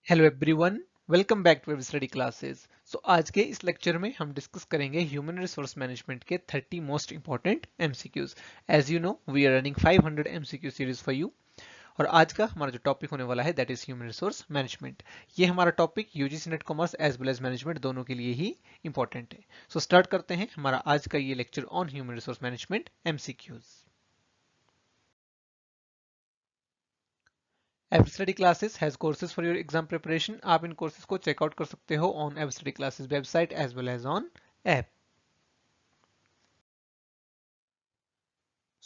Hello everyone, welcome back to web study classes. आज के इस लेक्चर में हम डिस्कस करेंगे ह्यूमन रिसोर्स मैनेजमेंट के 30 most important MCQs. As you know we are running 500 MCQ series for you. और आज का हमारा जो टॉपिक होने वाला है that is human resource management. ये हमारा topic UGC NET commerce as well as management दोनों के लिए ही इंपॉर्टेंट है। स्टार्ट करते हैं हमारा आज का ये lecture on human resource management MCQs. F study classes has courses for your exam preparation. आप इन कोर्सेज को चेकआउट कर सकते हो on F study classes website as well as on app.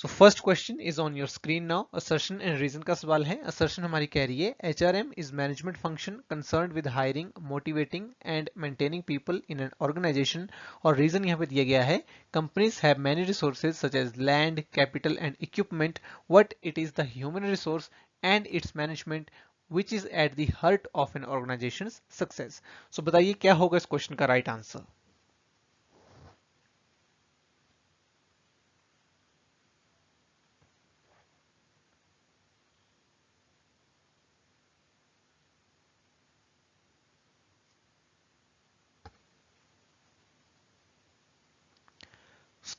First question is on your screen now. Assertion and reason का सवाल है। Assertion हमारी कह रही है HRM is management function concerned with hiring, motivating and maintaining people in an organisation. और reason यहाँ पे दिया गया है companies have many resources such as land, capital and equipment, what it is the human resource and its management which is at the heart of an organization's success। बताइए क्या होगा इस क्वेश्चन का राइट आंसर।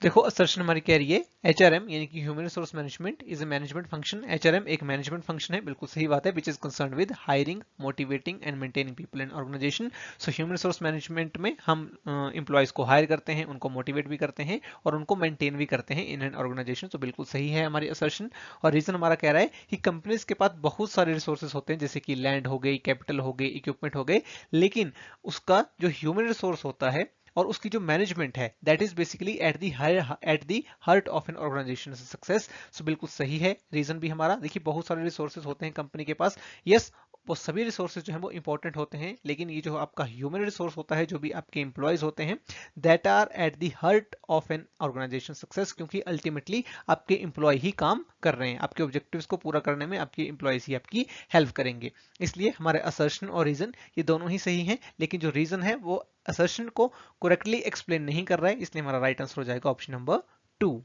देखो assertion हमारी कह रही है एचआरएम यानी कि human resource management is a management function. HRM एक मैनेजमेंट फंक्शन है, बिल्कुल सही बात है, which is concern with hiring, motivating and maintaining people in organisation. Human resource management में हम एम्प्लॉयज को हायर करते हैं, उनको मोटिवेट भी करते हैं और उनको मेंटेन भी करते हैं इन एन ऑर्गेनाइजेशन। बिल्कुल सही है हमारी असर्शन। और रीजन हमारा कह रहा है कि कंपनीज के पास बहुत सारे रिसोर्सेज होते हैं जैसे कि लैंड हो गई, कैपिटल हो गई, इक्विपमेंट हो गए, लेकिन उसका जो ह्यूमन रिसोर्स होता है और उसकी जो मैनेजमेंट है that is basically at the heart of an organisation success. बिल्कुल सही है रीजन भी हमारा। देखिए बहुत सारे रिसोर्सेज होते हैं कंपनी के पास, यस वो सभी रिसोर्सेज जो है वो इंपॉर्टेंट होते हैं, लेकिन ये जो आपका ह्यूमन रिसोर्स होता है, जो भी आपके एम्प्लॉयज होते हैं, that are at the heart of an organisation success, क्योंकि अल्टीमेटली आपके एम्प्लॉय ही काम कर रहे हैं, आपके ऑब्जेक्टिव्स को पूरा करने में आपके एम्प्लॉयज ही आपकी हेल्प करेंगे। इसलिए हमारे असर्शन और रीजन ये दोनों ही सही हैं, लेकिन जो रीजन है वो असर्शन को करेक्टली एक्सप्लेन नहीं कर रहा है, इसलिए हमारा राइट आंसर हो जाएगा option number 2।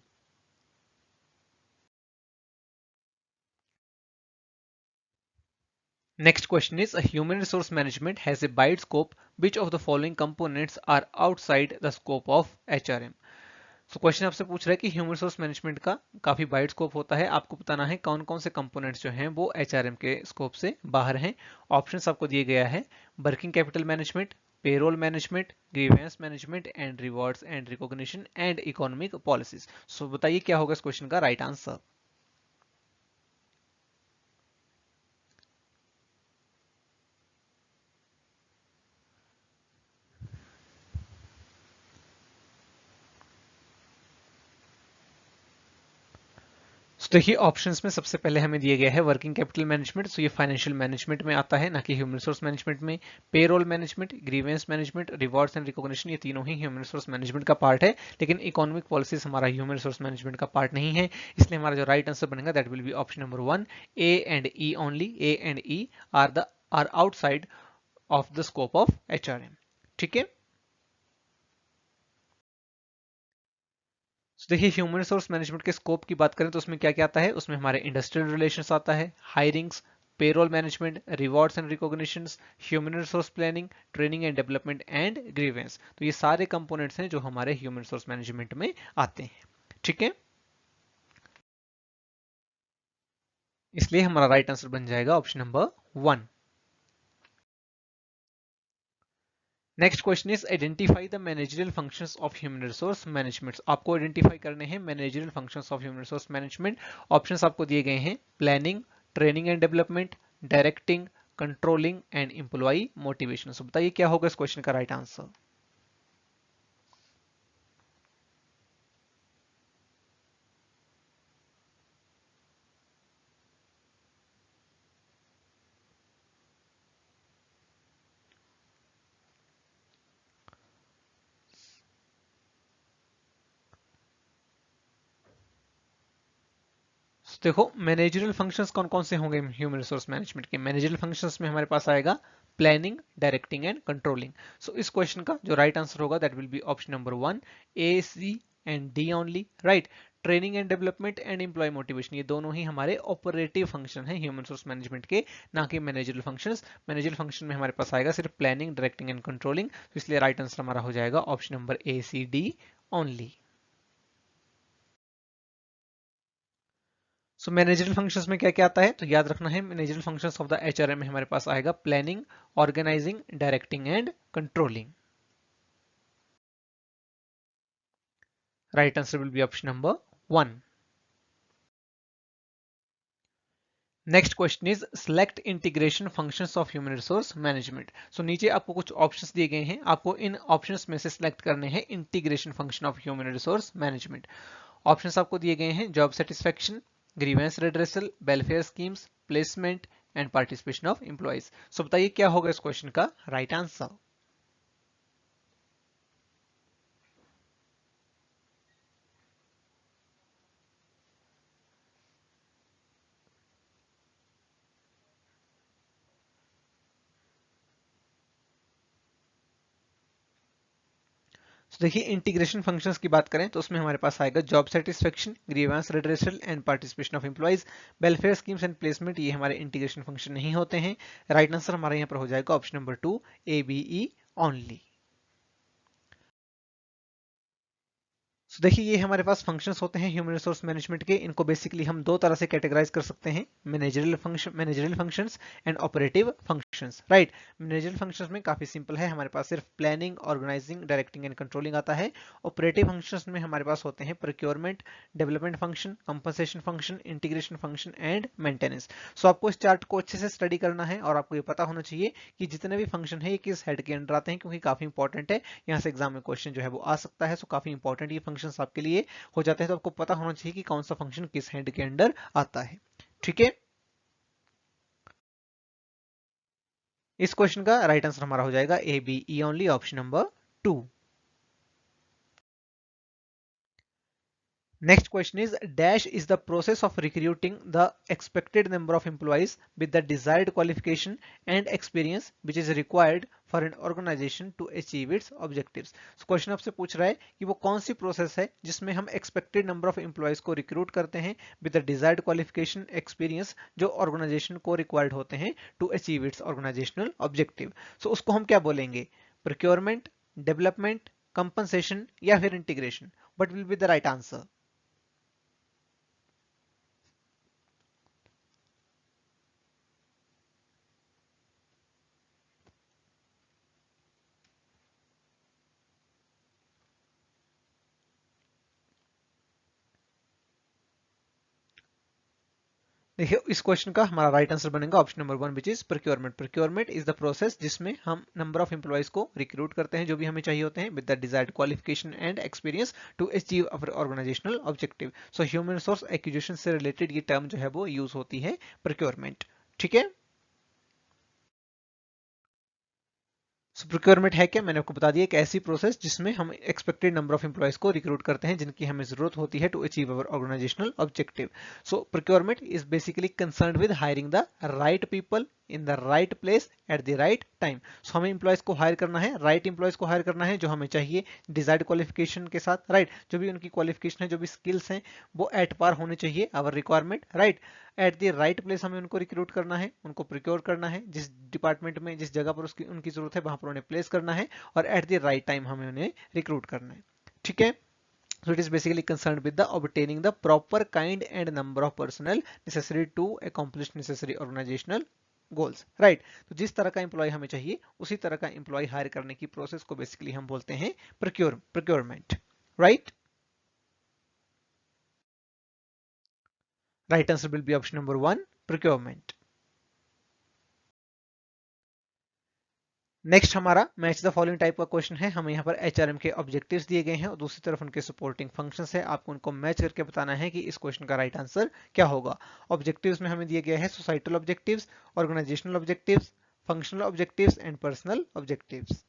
Next question is a human resource management has a wide scope. Which of the following components are outside the scope of HRM? Question आपसे पूछ रहा है कि ह्यूमन रिसोर्स मैनेजमेंट का काफी वाइड स्कोप होता है, आपको बताना है कौन कौन से कंपोनेंट्स जो हैं वो एचआरएम के स्कोप से बाहर हैं। ऑप्शंस आपको दिए गया है working capital management, payroll management, grievance management and rewards and recognition and economic policies. बताइए क्या होगा इस क्वेश्चन का राइट आंसर। देखिए ऑप्शंस में सबसे पहले हमें दिया गया है वर्किंग कैपिटल मैनेजमेंट, ये फाइनेंशियल मैनेजमेंट में आता है ना कि ह्यूमन रिसोर्स मैनेजमेंट में। Payroll management, grievance management, rewards and recognition ये तीनों ही ह्यूमन रिसोर्स मैनेजमेंट का पार्ट है, लेकिन इकोनॉमिक पॉलिसीज हमारा ह्यूमन रिसोर्स मैनेजमेंट का पार्ट नहीं है। इसलिए हमारा जो राइट आंसर बनेगा that will be option number 1, A and E only. A and E R outside of the scope of HRM. ठीक है। देखिए ह्यूमन रिसोर्स मैनेजमेंट के स्कोप की बात करें तो उसमें क्या क्या आता है, उसमें हमारे इंडस्ट्रियल रिलेशंस आता है, hirings, payroll management, rewards and recognitions, human resource planning, training and development and grievance. तो ये सारे कंपोनेंट्स हैं जो हमारे ह्यूमन रिसोर्स मैनेजमेंट में आते हैं। ठीक है, इसलिए हमारा राइट आंसर बन जाएगा option number 1। Next question is identify the managerial functions of human resource management. आपको आइडेंटिफाई करने हैं managerial functions of human resource management. Options आपको दिए गए हैं planning, training and development, directing, controlling and employee motivation. बताइए क्या होगा इस क्वेश्चन का राइट आंसर। देखो मैनेजरियल फंक्शंस कौन कौन से होंगे ह्यूमन रिसोर्स मैनेजमेंट के। मैनेजरियल फंक्शंस में हमारे पास आएगा प्लानिंग, डायरेक्टिंग एंड कंट्रोलिंग। इस क्वेश्चन का जो राइट आंसर होगा that will be option number 1, A, C and D only. Right. Training and development and employee motivation, ये दोनों ही हमारे ऑपरेटिव फंक्शन हैं ह्यूमन रिसोर्स मैनेजमेंट के, ना कि मैनेजरल फंक्शंस। मैनेजरल फंक्शन में हमारे पास आएगा सिर्फ प्लानिंग, डायरेक्टिंग एंड कंट्रोलिंग, तो इसलिए राइट आंसर हमारा हो जाएगा option number A C D only. So managerial functions में क्या क्या आता है, तो याद रखना है managerial functions of the HRM में हमारे पास आएगा planning, organising, directing and controlling. Right answer will be option number 1। Next question is select integration functions of human resource management. So नीचे आपको कुछ ऑप्शंस दिए गए हैं, आपको इन ऑप्शंस में से सिलेक्ट करने हैं integration function of human resource management. Options आपको दिए गए हैं job satisfaction, grievance redressal, welfare schemes, placement and participation of employees. So बताइए क्या होगा इस क्वेश्चन का राइट आंसर। तो देखिए इंटीग्रेशन फंक्शंस की बात करें तो उसमें हमारे पास आएगा job satisfaction, grievance redressal and participation of employees, welfare schemes and placement, ये हमारे इंटीग्रेशन फंक्शन नहीं होते हैं। राइट आंसर हमारे यहाँ पर हो जाएगा option number 2 A B E only. तो देखिए ये हमारे पास फंक्शंस होते हैं ह्यूमन रिसोर्स मैनेजमेंट के, इनको बेसिकली हम दो तरह से कैटेगराइज कर सकते हैं, managerial functions and operative functions. Right, managerial functions में काफी सिंपल है, हमारे पास सिर्फ planning, organising, directing and controlling आता है। ऑपरेटिव फंक्शंस में हमारे पास होते हैं procurement, development function, compensation function, integration function and maintenance. So आपको इस चार्ट को अच्छे से स्टडी करना है और आपको ये पता होना चाहिए कि जितने भी फंक्शन है ये किस हेड के अंडर आते हैं, क्योंकि काफी इंपॉर्टेंट है, यहाँ से एग्जाम में क्वेश्चन जो है वो आ सकता है। सो काफी इंपॉर्टेंट ये फंक्शन आपके लिए हो जाते हैं, तो आपको पता होना चाहिए कि कौन सा फंक्शन किस हेड के अंडर आता है। ठीक है, इस क्वेश्चन का राइट आंसर हमारा हो जाएगा A B E only, option number 2। Next question is dash is the process of recruiting the expected number of employees with the desired qualification and experience which is required for an organization to achieve its objectives. So question आपसे पूछ रहा है कि वो कौन सी process है जिसमें हम expected number of employees को रिक्रूट करते हैं with the desired qualification experience जो organization को required होते हैं to achieve its organizational objective. So उसको हम क्या बोलेंगे, procurement, development, compensation या फिर integration? What will be the right answer? देखिए इस क्वेश्चन का हमारा राइट आंसर बनेगा option number 1 which is procurement. Procurement is the process जिसमें हम नंबर ऑफ एम्प्लॉइज को रिक्रूट करते हैं जो भी हमें चाहिए होते हैं with the desired qualification and experience to achieve our organisational objective. So human resource acquisition से रिलेटेड ये टर्म जो है वो यूज होती है प्रोक्योरमेंट। ठीक है, सो प्रोक्योरमेंट है क्या, मैंने आपको बता दिया, एक ऐसी प्रोसेस जिसमें हम एक्सपेक्टेड नंबर ऑफ एम्प्लॉइज को रिक्रूट करते हैं जिनकी हमें जरूरत होती है to achieve our organisational objective. So procurement is basically concern with hiring the right people in the right place at the right time. So हमें इंप्लॉयज को हायर करना है, राइट इंप्लॉयज को हायर करना है जो हमें चाहिए डिजायर्ड क्वालिफिकेशन के साथ। राइट, जो भी उनकी क्वालिफिकेशन है, जो भी स्किल्स हैं वो एट पार होने चाहिए our requirement. Right, at the right place हमें उनको रिक्रूट करना है, उनको प्रिक्योर करना है, जिस डिपार्टमेंट में जिस जगह पर उसकी उनकी जरूरत है वहां पर उन्हें प्लेस करना है और एट द राइट टाइम हमें उन्हें रिक्रूट करना है। ठीक है, so it is basically concerned with the obtaining the proper kind and number of personnel necessary to accomplish necessary organizational goals. Right, तो जिस तरह का एम्प्लॉय हमें चाहिए उसी तरह का एम्प्लॉय हायर करने की प्रोसेस को बेसिकली हम बोलते हैं procurement. Right, right answer will be option number 1 procurement. Next हमारा मैच द फॉलोइंग टाइप का क्वेश्चन है, हमें यहाँ पर एचआरएम के ऑब्जेक्टिव्स दिए गए हैं और दूसरी तरफ उनके सपोर्टिंग फंक्शंस है, आपको उनको मैच करके बताना है कि इस क्वेश्चन का राइट आंसर क्या होगा। ऑब्जेक्टिव्स में हमें दिए गए हैं societal objectives, organisational objectives, functional objectives and personal objectives.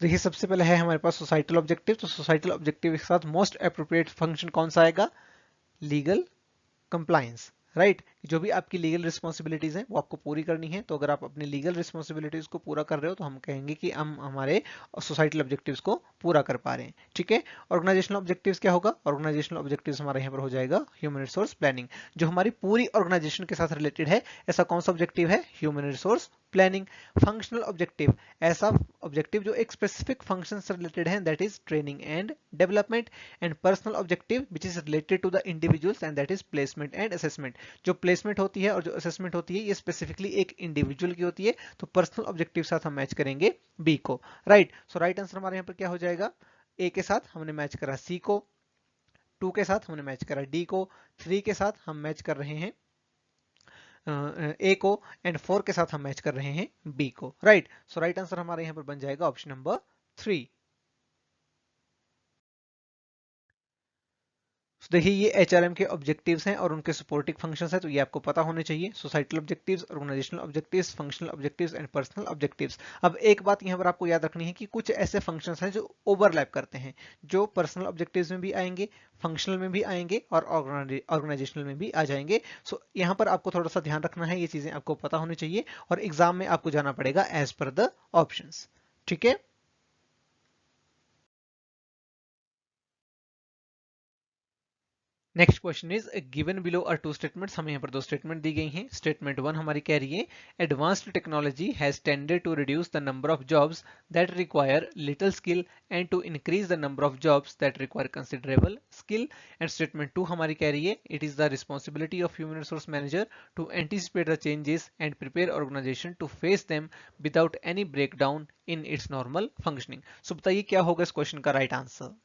देखिए सबसे पहले है हमारे पास सोसाइटल ऑब्जेक्टिव, तो सोसाइटल ऑब्जेक्टिव के साथ मोस्ट अप्रोप्रिएट फंक्शन कौन सा आएगा, लीगल कंप्लायंस, राइट। जो भी आपकी लीगल रिस्पॉन्सिबिलिटीज हैं वो आपको पूरी करनी है, तो अगर आप अपनी लीगल रिस्पॉन्सिबिलिटीज को पूरा कर रहे हो तो हम कहेंगे कि हम हमारे सोसाइटल ऑब्जेक्टिव्स को पूरा कर पा रहे हैं, ठीक है। ऑर्गेनाइजेशनल ऑब्जेक्टिव्स क्या होगा, ऑर्गेनाइजेशनल ऑब्जेक्टिव्स हमारे यहाँ पर हो जाएगा ह्यूमन रिसोर्स प्लानिंग, जो हमारी पूरी ऑर्गेनाइजेशन के साथ रिलेटेड है। ऐसा कौन सा ऑब्जेक्टिव है, human resource planning. Functional objective, ऐसा ऑब्जेक्टिव जो एक स्पेसिफिक फंक्शन से रिलेटेड है, that is training and development. And personal objective which is related to the individuals and that is placement and assessment. जो प्लेसमेंट होती है और जो असेसमेंट होती है ये स्पेसिफिकली एक इंडिविजुअल की होती है, तो पर्सनल ऑब्जेक्टिव साथ हम मैच करेंगे बी को, राइट। सो राइट आंसर हमारे यहाँ पर क्या हो जाएगा, ए के साथ हमने मैच करा सी को, 2 के साथ हमने मैच करा डी को, 3 के साथ हम मैच कर रहे हैं ए को, एंड 4 के साथ हम मैच कर रहे हैं बी को, राइट। सो राइट आंसर हमारे यहाँ पर बन जाएगा ऑप्शन नंबर 3। तो देखिए ये एचआरएम के ऑब्जेक्टिव्स हैं और उनके सपोर्टिंग फंक्शंस हैं, तो ये आपको पता होने चाहिए, societal objectives, organisational objectives, functional objectives and personal objectives. अब एक बात यहाँ पर आपको याद रखनी है कि कुछ ऐसे फंक्शंस हैं जो ओवरलैप करते हैं, जो पर्सनल ऑब्जेक्टिव्स में भी आएंगे, फंक्शनल में भी आएंगे और ऑर्गेनाइजेशनल में भी आ जाएंगे। सो यहाँ पर आपको थोड़ा सा ध्यान रखना है, ये चीजें आपको पता होनी चाहिए और एग्जाम में आपको जाना पड़ेगा एज पर द ऑप्शंस, ठीक है। Next question is given below are two statements, हमें यहाँ पर दो स्टेटमेंट दी गई हैं। स्टेटमेंट 1 हमारी कह रही है advanced technology has tended to reduce the number of jobs that require little skill and to increase the number of jobs that require considerable skill. And statement 2 हमारी कह रही है it is the responsibility of human resource manager to anticipate the changes and prepare organisation to face them without any break down in its normal functioning. So बताइए क्या होगा इस question का right answer.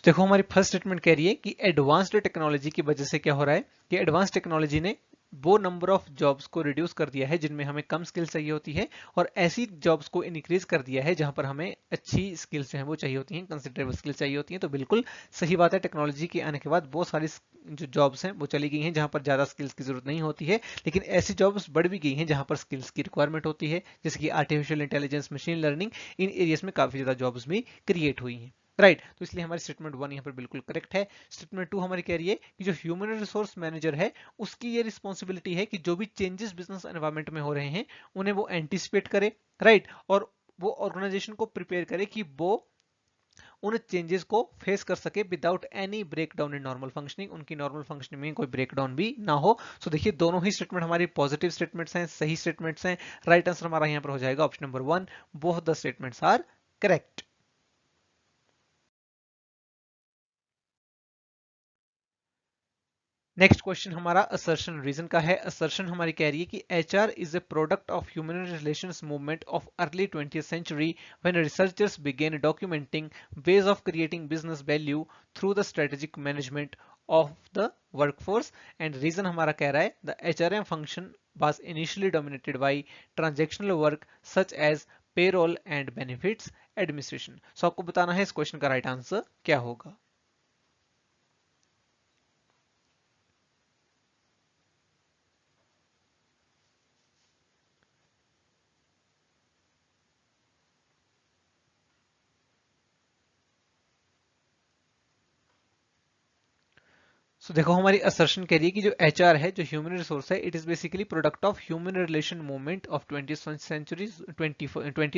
देखो हमारी फर्स्ट स्टेटमेंट कह रही है कि एडवांस्ड टेक्नोलॉजी की वजह से क्या हो रहा है कि एडवांस टेक्नोलॉजी ने वो नंबर ऑफ जॉब्स को रिड्यूस कर दिया है जिनमें हमें कम स्किल चाहिए होती है और ऐसी जॉब्स को इंक्रीज कर दिया है जहां पर हमें अच्छी स्किल्स जो है वो चाहिए होती हैं, कंसिडरेबल स्किल्स चाहिए होती हैं। तो बिल्कुल सही बात है, टेक्नोलॉजी के आने के बाद बहुत सारी जो जॉब्स हैं वो चली गई हैं जहां पर ज्यादा स्किल्स की जरूरत नहीं होती है, लेकिन ऐसी जॉब्स बढ़ भी गई हैं जहां पर स्किल्स की रिक्वायरमेंट होती है, जैसे कि आर्टिफिशियल इंटेलिजेंस, मशीन लर्निंग, इन एरियाज में काफी ज्यादा जॉब्स भी क्रिएट हुई हैं, राइट। तो इसलिए हमारी स्टेटमेंट 1 यहाँ पर बिल्कुल करेक्ट है। स्टेटमेंट 2 हमारी कह रही है कि जो ह्यूमन रिसोर्स मैनेजर है उसकी ये रिस्पॉन्सिबिलिटी है कि जो भी चेंजेस बिजनेस एनवायरमेंट में हो रहे हैं उन्हें वो एंटिसिपेट करे, राइट, और वो ऑर्गेनाइजेशन को प्रिपेयर करे कि वो उन चेंजेस को फेस कर सके without any breakdown in normal functioning, उनकी नॉर्मल फंक्शनिंग में कोई ब्रेकडाउन भी ना हो। सो देखिए दोनों ही स्टेटमेंट हमारी पॉजिटिव स्टेटमेंट्स हैं, सही स्टेटमेंट्स हैं। राइट आंसर हमारा यहाँ पर हो जाएगा option number 1, both the statements are correct. Next question हमारा असर्शन रीजन का है। असर्शन हमारी कह रही है कि HR is a product of human relations movement of early 20th century when researchers began documenting ways of creating business value through the strategic management of the workforce. And reason हमारा कह रहा है the HRM function was initially dominated by transactional work such as payroll and benefits administration। सो आपको बताना है इस question का right answer क्या होगा। देखो हमारी असर्शन कह रही है कि जो एचआर है, जो ह्यूमन रिसोर्स है, it is basically product of human relation movement of 20th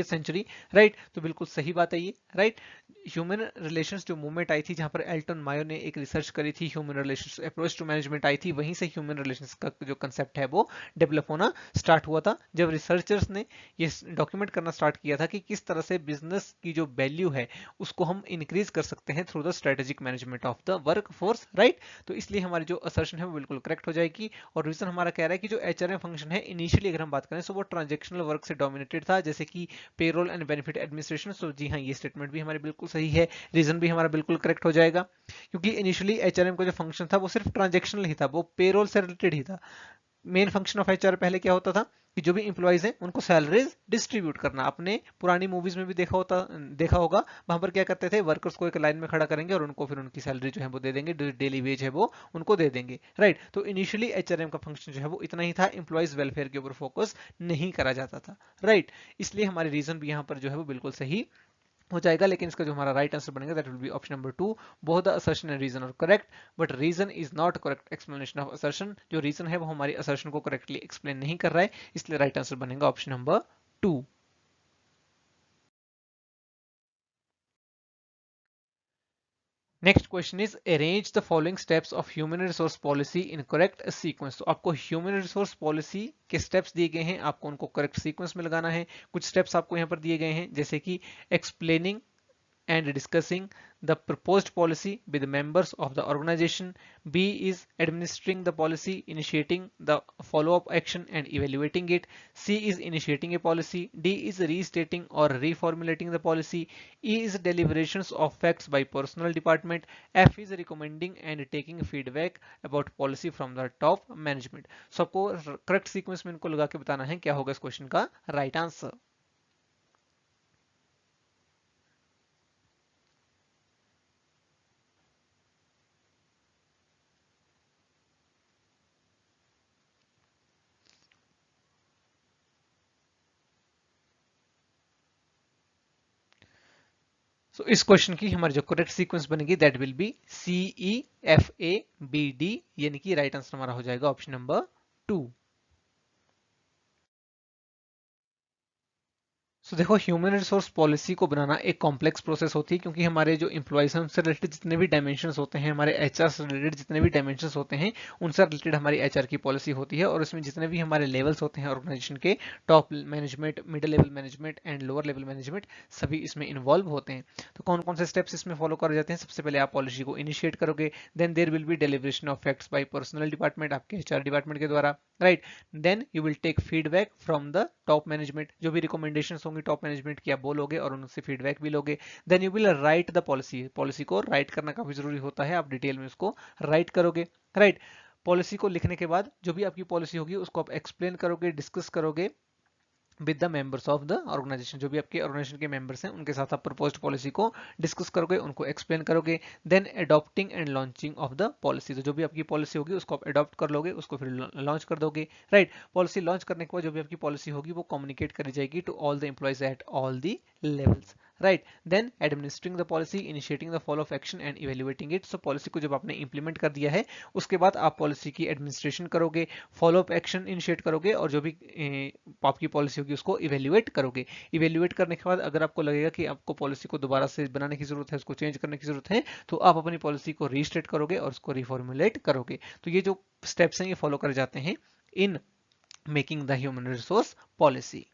century, right. तो बिल्कुल सही बात है ये, राइट। ह्यूमन रिलेशंस जो मूवमेंट आई थी जहां पर एल्टन मायो ने एक रिसर्च करी थी, human relations approach to management आई थी, वहीं से ह्यूमन रिलेशंस का जो कंसेप्ट है वो डेवलप होना स्टार्ट हुआ था, जब रिसर्चर्स ने ये डॉक्यूमेंट करना स्टार्ट किया था कि किस तरह से बिजनेस की जो वैल्यू है उसको हम इंक्रीज कर सकते हैं through the strategic management of the work force, right. तो इसलिए हमारी जो असर्शन है वो बिल्कुल करेक्ट हो जाएगी। और रीजन हमारा कह रहा है कि जो एचआरएम फंक्शन है इनिशियली अगर हम बात करें तो वो ट्रांजेक्शनल वर्क से डोमिनेटेड था, जैसे कि पेरोल एंड बेनिफिट एडमिनिस्ट्रेशन। सो जी हाँ, ये स्टेटमेंट भी हमारी बिल्कुल सही है, रीजन भी हमारा बिल्कुल करेक्ट हो जाएगा, क्योंकि इनिशियली एचआरएम का जो फंक्शन था वो सिर्फ ट्रांजेक्शनल ही था, वो पेरोल से रिलेटेड ही था, मेन फंक्शन ऑफ एचआर पहले क्या होता था कि जो भी इंप्लॉइज हैं उनको सैलरीज डिस्ट्रीब्यूट करना। अपने पुरानी मूवीज में भी देखा होगा, वहां पर क्या करते थे, वर्कर्स को एक लाइन में खड़ा करेंगे और उनको फिर उनकी सैलरी जो है वो दे देंगे, जो डेली वेज है वो उनको दे देंगे, राइट। तो इनिशियली एचआरएम का फंक्शन जो है वो इतना ही था, इंप्लॉइज वेलफेयर के ऊपर फोकस नहीं करा जाता था, राइट। इसलिए हमारे रीजन भी यहाँ पर जो है वो बिल्कुल सही हो जाएगा। लेकिन इसका जो हमारा राइट आंसर बनेगा that will be option number 2। Both the assertion and reason are correct, but reason is not correct explanation of assertion. जो रीजन है वो हमारी असर्शन को करेक्टली एक्सप्लेन नहीं कर रहा है, इसलिए राइट आंसर बनेगा option number 2। Next question is arrange the following steps of human resource policy in correct sequence. तो आपको ह्यूमन रिसोर्स पॉलिसी के स्टेप्स दिए गए हैं, आपको उनको करेक्ट सीक्वेंस में लगाना है। कुछ स्टेप्स आपको यहाँ पर दिए गए हैं, जैसे कि explaining and discussing the proposed policy with the members of the organization. B is administering the policy, initiating the follow-up action and evaluating it. C is initiating a policy. D is restating or reformulating the policy. E is deliberations of facts by personnel department. F is recommending and taking feedback about policy from the top management. So आपको correct sequence में इनको लगा के बताना है क्या होगा इस क्वेश्चन का right answer. सो इस क्वेश्चन की हमारी जो करेक्ट सीक्वेंस बनेगी दैट विल बी CEFABD, यानी कि राइट आंसर हमारा हो जाएगा ऑप्शन नंबर 2। सो देखो, ह्यूमन रिसोर्स पॉलिसी को बनाना एक कॉम्प्लेक्स प्रोसेस होती है, क्योंकि हमारे जो एम्प्लॉइज हैं उनसे रिलेटेड जितने भी डायमेंशंस होते हैं, हमारे एचआर से रिलेटेड जितने भी डायमेंशंस होते हैं, उनसे रिलेटेड हमारी एचआर की पॉलिसी होती है। और इसमें जितने भी हमारे लेवल्स होते हैं ऑर्गेनाइजेशन के, top management, middle level management and lower level management, सभी इसमें इन्वॉल्व होते हैं। तो कौन कौन से स्टेप्स इसमें फॉलो करे जाते हैं? सबसे पहले आप पॉलिसी को इनिशिएट करोगे, then there will be deliberation of facts by personal department, आपके एचआर डिपार्टमेंट के द्वारा, right. Then you will take feedback from the top management, जो भी रिकमेंडेशंस होंगी टॉप मैनेजमेंट की आप बोलोगे और उनसे फीडबैक भी लोगे। Then you will write the policy, policy को राइट करना काफी जरूरी होता है, आप डिटेल में उसको राइट करोगे, राइट। पॉलिसी को लिखने के बाद जो भी आपकी पॉलिसी होगी उसको आप एक्सप्लेन करोगे, डिस्कस करोगे with the members of the organisation. जो भी आपके ऑर्गेनाइजेशन के मेंबर्स हैं उनके साथ आप प्रपोज्ड पॉलिसी को डिस्कस करोगे, उनको एक्सप्लेन करोगे। Then adopting and launching of the policy, तो जो भी आपकी पॉलिसी होगी उसको आप अडॉप्ट कर लोगे, उसको फिर लॉन्च कर दोगे, राइट। पॉलिसी लॉन्च करने के बाद जो भी आपकी पॉलिसी होगी वो कम्युनिकेट करी जाएगी to all the employees at all the levels, right. Then administering the policy, initiating the follow of action and evaluating it. So policy को जब आपने इंप्लीमेंट कर दिया है उसके बाद आप पॉलिसी की एडमिनिस्ट्रेशन करोगे, फॉलो अप एक्शन इनिशिएट करोगे और जो भी आपकी पॉलिसी होगी उसको इवेल्युएट करोगे। इवेल्युएट करने के बाद अगर आपको लगेगा कि आपको पॉलिसी को दोबारा से बनाने की जरूरत है, उसको चेंज करने की जरूरत है, तो आप अपनी पॉलिसी को रीस्टेट करोगे और उसको रिफॉर्मुलेट करोगे। तो ये जो स्टेप्स हैं ये फॉलो करे जाते हैं in making the human resource policy.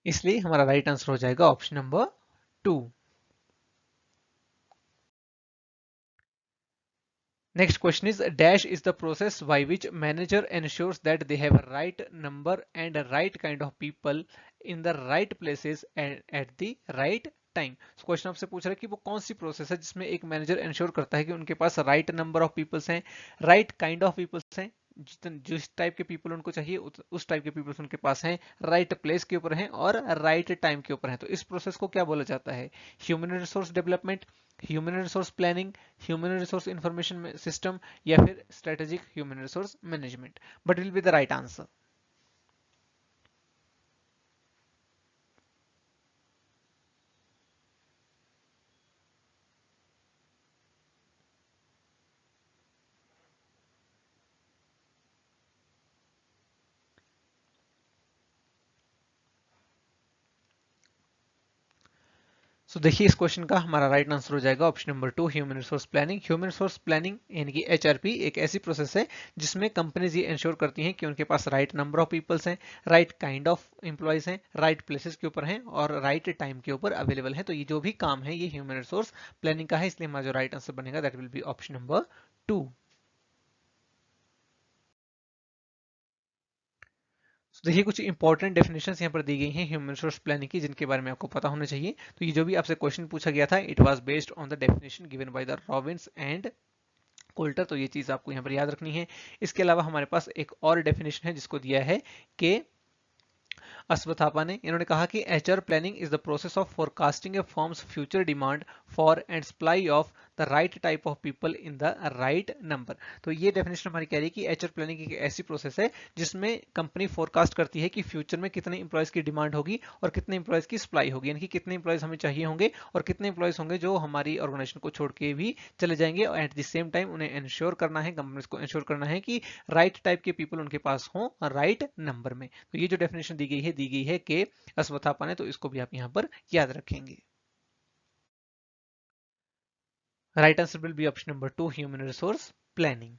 इसलिए हमारा राइट आंसर हो जाएगा option number 2। Next question is dash is the process by which manager ensures that they have a right number and a right kind of people in the right places and at the right time. Question आपसे पूछ रहा है कि वो कौन सी process है जिसमें एक मैनेजर इंश्योर करता है कि उनके पास राइट नंबर ऑफ पीपल्स हैं, राइट काइंड ऑफ पीपल्स हैं, जिस टाइप के पीपल उनको चाहिए उस टाइप के पीपल्स उनके पास हैं, राइट प्लेस के ऊपर हैं और राइट टाइम के ऊपर हैं। तो इस प्रोसेस को क्या बोला जाता है? Human resource development, human resource planning, human resource information system, या फिर strategic human resource management. But will be the right answer. So देखिए, इस क्वेश्चन का हमारा राइट आंसर हो जाएगा option number 2, human resource planning. Human resource planning यानी कि एचआरपी एक ऐसी प्रोसेस है जिसमें कंपनीज ये इंश्योर करती हैं कि उनके पास राइट नंबर ऑफ पीपल्स हैं, राइट काइंड ऑफ एम्प्लॉयज हैं, राइट प्लेसेस के ऊपर हैं और राइट टाइम के ऊपर अवेलेबल है। तो ये जो भी काम है ये ह्यूमन रिसोर्स प्लानिंग का है, इसलिए हमारा जो राइट आंसर बनेगा that will be option number 2। तो देखिए, कुछ इंपॉर्टेंट डेफिनेशंस यहाँ पर दी गई हैं ह्यूमन रिसोर्स प्लानिंग की, जिनके बारे में आपको पता होना चाहिए। तो ये जो भी आपसे क्वेश्चन पूछा गया था, it was based on the definition given by the Robins and Coulter, तो ये चीज आपको यहाँ पर याद रखनी है। इसके अलावा हमारे पास एक और डेफिनेशन है जिसको दिया है कि अश्वथापा ने, इन्होंने कहा कि HR planning is the process of forecasting A firms future demand for and supply of the right type of people in the right number. तो ये डेफिनेशन हमारी कह रही है कि एचआर प्लानिंग एक ऐसी प्रोसेस है जिसमें कंपनी फोरकास्ट करती है कि फ्यूचर में कितने इंप्लॉयज की डिमांड होगी और कितने इंप्लॉयज की सप्लाई होगी, यानी कि कितने इंप्लॉयज हमें चाहिए होंगे और कितने इंप्लॉयज होंगे जो हमारी ऑर्गेनाइजेशन को छोड़ के भी चले जाएंगे, और एट द सेम टाइम उन्हें इंश्योर करना है, कंपनीज को इंश्योर करना है कि राइट टाइप के पीपल उनके पास हों राइट नंबर में। तो ये जो डेफिनेशन दी गई है कि अश्वत्थापा ने, तो इसको भी आप यहां पर याद रखेंगे। Right answer will be option number 2, human resource planning.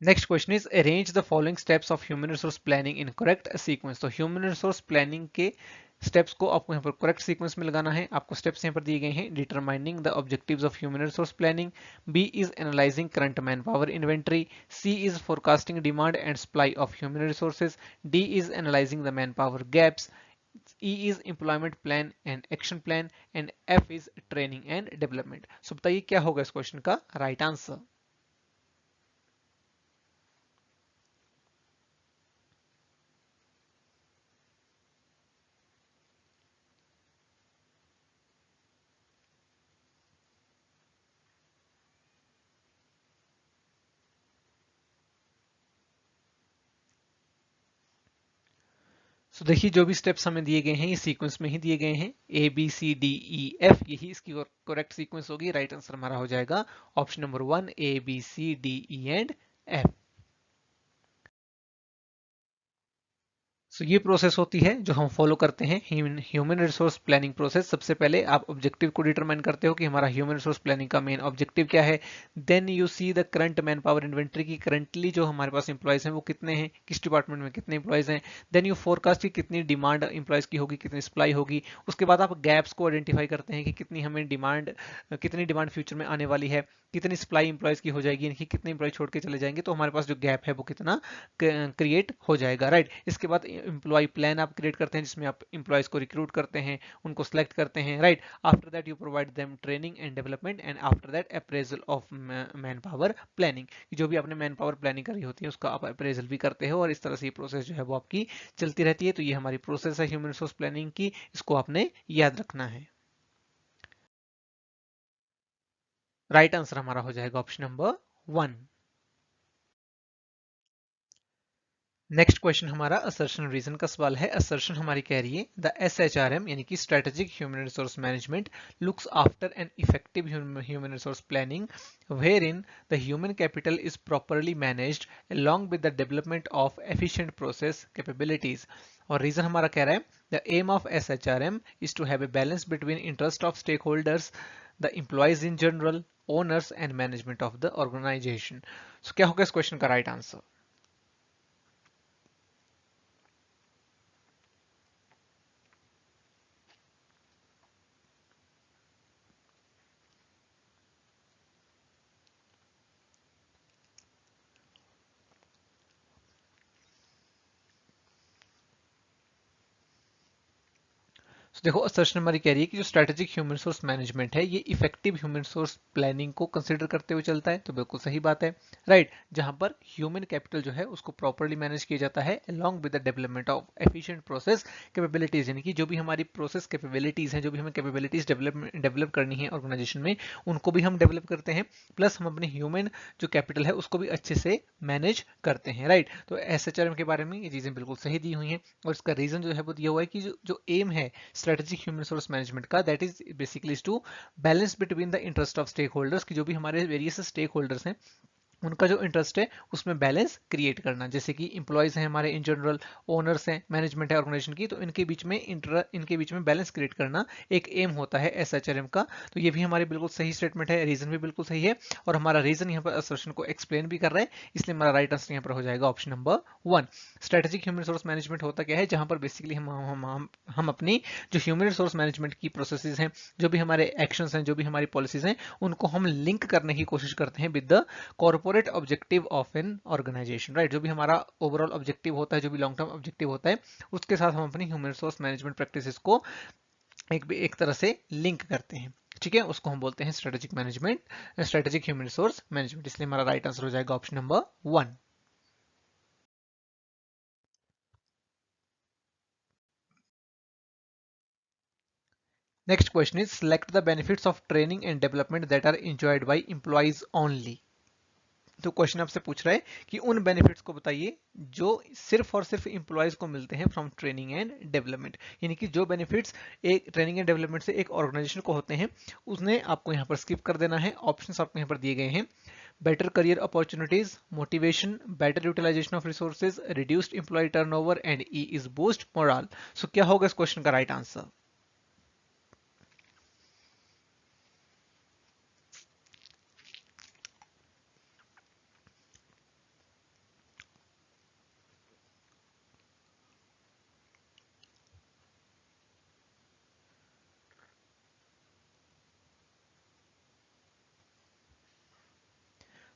Next question is arrange the following steps of human resource planning in correct sequence. तो ह्यूमन रिसोर्स प्लानिंग के स्टेप्स को आपको यहाँ पर करेक्ट सीक्वेंस में लगाना है। आपको स्टेप्स यहाँ पर दिए गए हैं। Determining the objectives of human resource planning, B is analysing current manpower inventory, C is forecasting demand and supply of human resources, D is analysing the manpower gaps, E is employment plan and action plan, and F is training and development. So बताइए क्या होगा इस question का right answer. So देखिए जो भी steps हमें दिए गए हैं ये सीक्वेंस में ही दिए गए हैं, A B C D E F, यही इसकी करेक्ट सीक्वेंस होगी। राइट आंसर हमारा हो जाएगा option number 1, A B C D E and F. So ये प्रोसेस होती है जो हम फॉलो करते हैं, ह्यूमन रिसोर्स प्लानिंग प्रोसेस। सबसे पहले आप ऑब्जेक्टिव को डिटरमाइन करते हो कि हमारा ह्यूमन रिसोर्स प्लानिंग का मेन ऑब्जेक्टिव क्या है। Then you see the current manpower inventory की करंटली जो हमारे पास इंप्लॉयज हैं वो कितने हैं, किस डिपार्टमेंट में कितने इंप्लॉयज हैं। देन यू फोरकास्ट की कितनी डिमांड इंप्लॉयज की होगी, कितनी सप्लाई होगी। उसके बाद आप गैप्स को आइडेंटिफाई करते हैं कि कितनी हमें डिमांड, कितनी डिमांड फ्यूचर में आने वाली है, कितनी सप्लाई इंप्लॉयज की हो जाएगी, यानी कि कितने इंप्लॉय छोड़ के चले जाएंगे, तो हमारे पास जो गैप है वो कितना क्रिएट हो जाएगा। राइट, इसके बाद इंप्लॉय प्लान आप क्रिएट करते हैं जिसमें आप इंप्लॉयज को रिक्रूट करते हैं, उनको सिलेक्ट करते हैं। Right, after that you provide them training and development, and after that appraisal of man power planning. जो भी आपने मैन पावर प्लानिंग करी होती है उसका आप अप्रेजल भी करते हो, और इस तरह से ये प्रोसेस जो है वो आपकी चलती रहती है। तो ये हमारी प्रोसेस है ह्यूमन रिसोर्स प्लानिंग की, इसको आपने याद रखना है। राइट आंसर हमारा हो जाएगा ऑप्शन नंबर 1। नेक्स्ट क्वेश्चन हमारा असर्शन रीजन का सवाल है। असर्शन हमारी कह रही है द SHRM यानी कि strategic human resource management looks after an effective human resource planning wherein the human capital is properly managed along with the development of efficient process capabilities। और रीजन हमारा कह रहा है the aim of SHRM is to have a balance between interest of stakeholders, the employees in general, owners and management of the organization। So क्या होगा इस question का right answer. तो देखो असर्शन हमारी कह रही है कि जो स्ट्रेटेजिक ह्यूमन रिसोर्स मैनेजमेंट है ये इफेक्टिव ह्यूमन रिसोर्स प्लानिंग को कंसीडर करते हुए चलता है। तो बिल्कुल सही बात है। राइट, जहां पर ह्यूमन कैपिटल जो है उसको प्रॉपर्ली मैनेज किया जाता है along with the development of efficient process capabilities, यानी कि जो भी हमारी प्रोसेस कैपेबिलिटीज हैं, जो भी हमें कैपेबिलिटीज डेवलप करनी है ऑर्गेनाइजेशन में, उनको भी हम डेवलप करते हैं, प्लस हम अपने ह्यूमन जो कैपिटल है उसको भी अच्छे से मैनेज करते हैं। राइट, तो SHRM के बारे में ये चीजें बिल्कुल सही दी हुई हैं, और इसका रीजन जो है वो दिया हुआ है कि जो एम है स्ट्रेटेजिक ह्यूमन रिसोर्स मैनेजमेंट का, that is basically to balance between the interest of stakeholders, की जो भी हमारे वेरियस स्टेक होल्डर्स हैं उनका जो इंटरेस्ट है उसमें बैलेंस क्रिएट करना। जैसे कि इंप्लॉयज हैं हमारे इन जनरल, ओनर्स हैं, मैनेजमेंट है ऑर्गेनाइजेशन की, तो इनके बीच में बैलेंस क्रिएट करना एक एम होता है SHRM का। तो ये भी हमारी बिल्कुल सही स्टेटमेंट है, रीजन भी बिल्कुल सही है, और हमारा रीजन यहाँ पर असर्शन को एक्सप्लेन भी कर रहा है, इसलिए हमारा राइट आंसर यहाँ पर हो जाएगा option number 1। Strategic human resource management होता क्या है, जहां पर बेसिकली हम अपनी जो ह्यूमन रिसोर्स मैनेजमेंट की प्रोसेसेस हैं, जो भी हमारे एक्शंस हैं, जो भी हमारी पॉलिसीज हैं, उनको हम लिंक करने की कोशिश करते हैं with the corporate objective of an organisation. Right, जो भी हमारा ओवरऑल ऑब्जेक्टिव होता है, जो भी लॉन्ग टर्म ऑब्जेक्टिव होता है, उसके साथ हम अपनी ह्यूमन रिसोर्स मैनेजमेंट प्रैक्टिसेस को एक तरह से लिंक करते हैं। ठीक है, उसको हम बोलते हैं strategic management, strategic human resource management. इसलिए हमारा राइट आंसर हो जाएगा option number 1। Next question is select the benefits of training and development that are enjoyed by employees only. तो क्वेश्चन आपसे पूछ रहा है कि उन बेनिफिट्स को बताइए जो सिर्फ और सिर्फ इंप्लॉयज को मिलते हैं फ्रॉम ट्रेनिंग एंड डेवलपमेंट, यानी कि जो बेनिफिट्स एक ट्रेनिंग एंड डेवलपमेंट से एक ऑर्गेनाइजेशन को होते हैं उसने आपको यहाँ पर स्किप कर देना है। ऑप्शंस आपको यहाँ पर दिए गए हैं, better career opportunities, motivation, better utilisation of resources, reduced employee turnover and E is boost morale. So क्या होगा इस क्वेश्चन का राइट आंसर?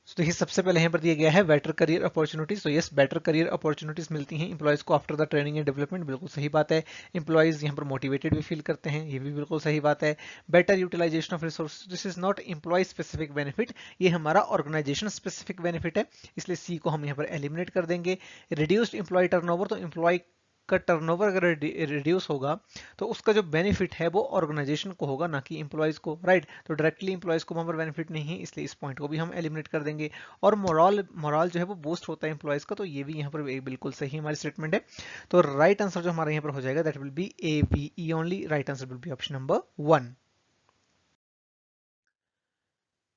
तो देखिए सबसे पहले यहाँ पर दिया गया है बेटर करियर अपॉर्चुनिटीज। तो यस, बेटर करियर अपॉर्चुनिटीज मिलती हैं इंप्लॉयज को after the training and development, बिल्कुल सही बात है। इंप्लॉयज यहाँ पर मोटिवेटेड भी फील करते हैं, ये भी बिल्कुल सही बात है। Better utilisation of resource, this is not employ specific benefit, ये हमारा ऑर्गेनाइजेशन स्पेसिफिक बेनिफिट है, इसलिए सी को हम यहाँ पर एलिमिनेट कर देंगे। रिड्यूस्ड इंप्लॉय टर्नओवर, तो इंप्लॉय का टर्नओवर अगर रिड्यूस होगा तो उसका जो बेनिफिट है वो ऑर्गेनाइजेशन को होगा, ना कि इंप्लॉयज को, राइट। तो डायरेक्टली इंप्लॉयज को वहां पर बेनिफिट नहीं है, इसलिए इस पॉइंट को भी हम एलिमिनेट कर देंगे। और मोरल मोरल जो है वो बूस्ट होता है इंप्लॉयज का, तो ये भी यहाँ पर एक बिल्कुल सही हमारी स्टेटमेंट है। तो राइट आंसर जो हमारा यहाँ पर हो जाएगा that will be A B E only, right answer will be option number 1।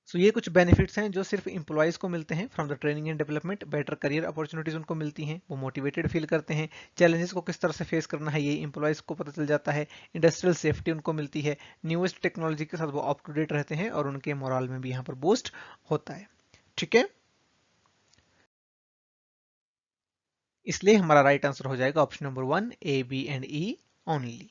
So ये कुछ बेनिफिट्स हैं जो सिर्फ इंप्लॉयज को मिलते हैं from the training and development. Better career opportunities उनको मिलती हैं, वो मोटिवेटेड फील करते हैं। चैलेंजेस को किस तरह से फेस करना है ये इंप्लॉयज को पता चल जाता है। इंडस्ट्रियल सेफ्टी उनको मिलती है। न्यूएस्ट टेक्नोलॉजी के साथ वो अप टू डेट रहते हैं और उनके मोरल में भी यहाँ पर बूस्ट होता है। ठीक है, इसलिए हमारा राइट आंसर हो जाएगा option number 1, A B and E only.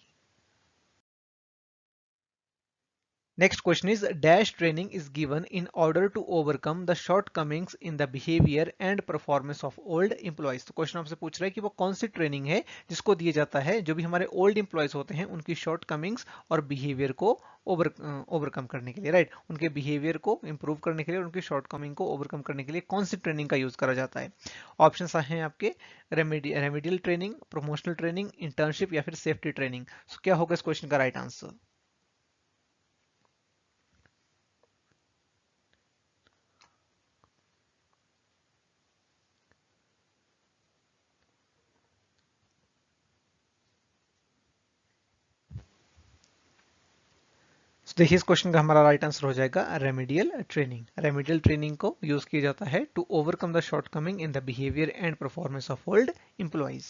Next question is dash training is given in order to overcome the shortcomings in the behavior and performance of old employees। तो question आपसे पूछ रहा है कि वो कौन सी ट्रेनिंग है जिसको दिया जाता है जो भी हमारे ओल्ड एम्प्लॉयज होते हैं उनकी शॉर्टकमिंग्स और बिहेवियर को ओवरकम करने के लिए, राइट। उनके बिहेवियर को इंप्रूव करने के लिए और उनकी शॉर्टकमिंग को ओवरकम करने के लिए कौन सी ट्रेनिंग का यूज करा जाता है। ऑप्शन हैं आपके, remedial training, promotional training, internship या फिर सेफ्टी ट्रेनिंग। सो क्या होगा इस क्वेश्चन का राइट आंसर? तो देखिए इस क्वेश्चन का हमारा राइट आंसर हो जाएगा रेमेडियल ट्रेनिंग। रेमेडियल ट्रेनिंग को यूज किया जाता है to overcome the shortcoming in the behaviour and performance of old employees.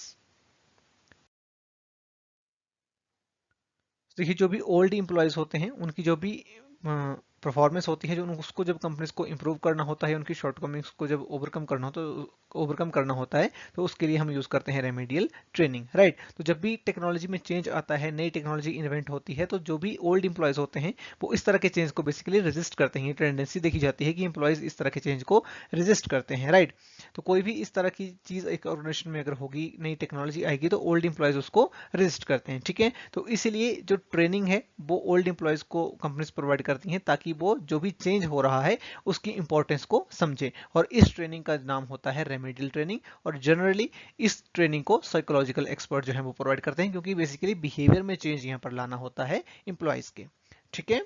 देखिए जो भी ओल्ड एम्प्लॉयज होते हैं उनकी जो भी परफॉर्मेंस होती है, जो उसको जब कंपनीज को इंप्रूव करना होता है, उनकी शॉर्टकमिंग्स को जब ओवरकम करना होता है तो उसके लिए हम यूज करते हैं रेमेडियल ट्रेनिंग, राइट। तो जब भी टेक्नोलॉजी में चेंज आता है, नई टेक्नोलॉजी इन्वेंट होती है, तो जो भी ओल्ड इंप्लॉयज होते हैं वो इस तरह के चेंज को बेसिकली रेजिस्ट करते हैं। टेंडेंसी देखी जाती है कि इंप्लॉयज इस तरह के चेंज को रेजिस्ट करते हैं, राइट। तो कोई भी इस तरह की चीज एक ऑर्गेनाइजेशन में अगर होगी, नई टेक्नोलॉजी आएगी, तो ओल्ड इंप्लॉयज उसको रेजिस्ट करते हैं, ठीक है। तो इसीलिए जो ट्रेनिंग है वो ओल्ड इंप्लॉयज को कंपनीज प्रोवाइड करती हैं ताकि वो जो भी चेंज हो रहा है उसकी इंपॉर्टेंस को समझे। और इस ट्रेनिंग का नाम होता है रेमेडियल ट्रेनिंग। और जनरली इस ट्रेनिंग को साइकोलॉजिकल एक्सपर्ट जो है वो प्रोवाइड करते हैं, क्योंकि बेसिकली बिहेवियर में चेंज यहाँ पर लाना होता है इंप्लॉयज के, ठीक है।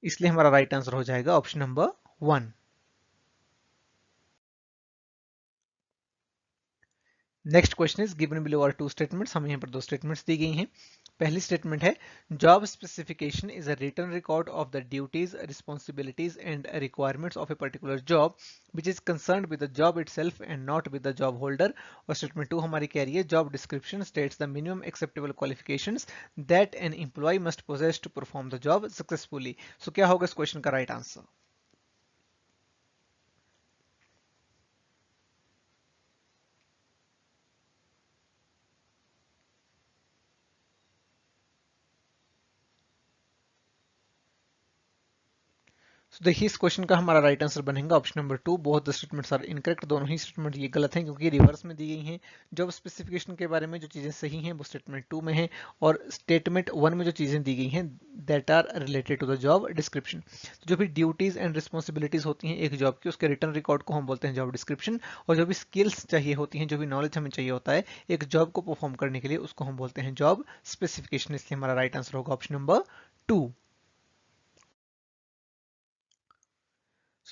इसलिए हमारा राइट आंसर हो जाएगा option number 1। Next question is given below are two statements. हमें यहाँ पर दो स्टेटमेंट्स दी गई हैं। पहली स्टेटमेंट है job specification is a written record of the duties, responsibilities and requirements of a particular job which is concern with the job itself and not with the job holder. और statement 2 हमारी कह रही है job description states the minimum acceptable qualifications that an employee must possess to perform the job successfully. So क्या होगा इस question का right answer? तो देखिए इस क्वेश्चन का हमारा राइट आंसर बनेगा option number 2, both the statements are incorrect. दोनों ही स्टेटमेंट ये गलत हैं क्योंकि रिवर्स में दी गई हैं। जॉब स्पेसिफिकेशन के बारे में जो चीजें सही हैं वो स्टेटमेंट 2 में है, और स्टेटमेंट 1 में जो चीजें दी गई हैं that are related to the job description. तो जो भी ड्यूटीज एंड रिस्पॉन्सिबिलिटीज होती हैं एक जॉब की, उसके रिटर्न रिकॉर्ड को हम बोलते हैं जॉब डिस्क्रिप्शन, और जो भी स्किल्स चाहिए होती हैं, जो भी नॉलेज हमें चाहिए होता है एक जॉब को परफॉर्म करने के लिए, उसको हम बोलते हैं जॉब स्पेसिफिकेशन। इसलिए हमारा राइट आंसर होगा ऑप्शन नंबर 2।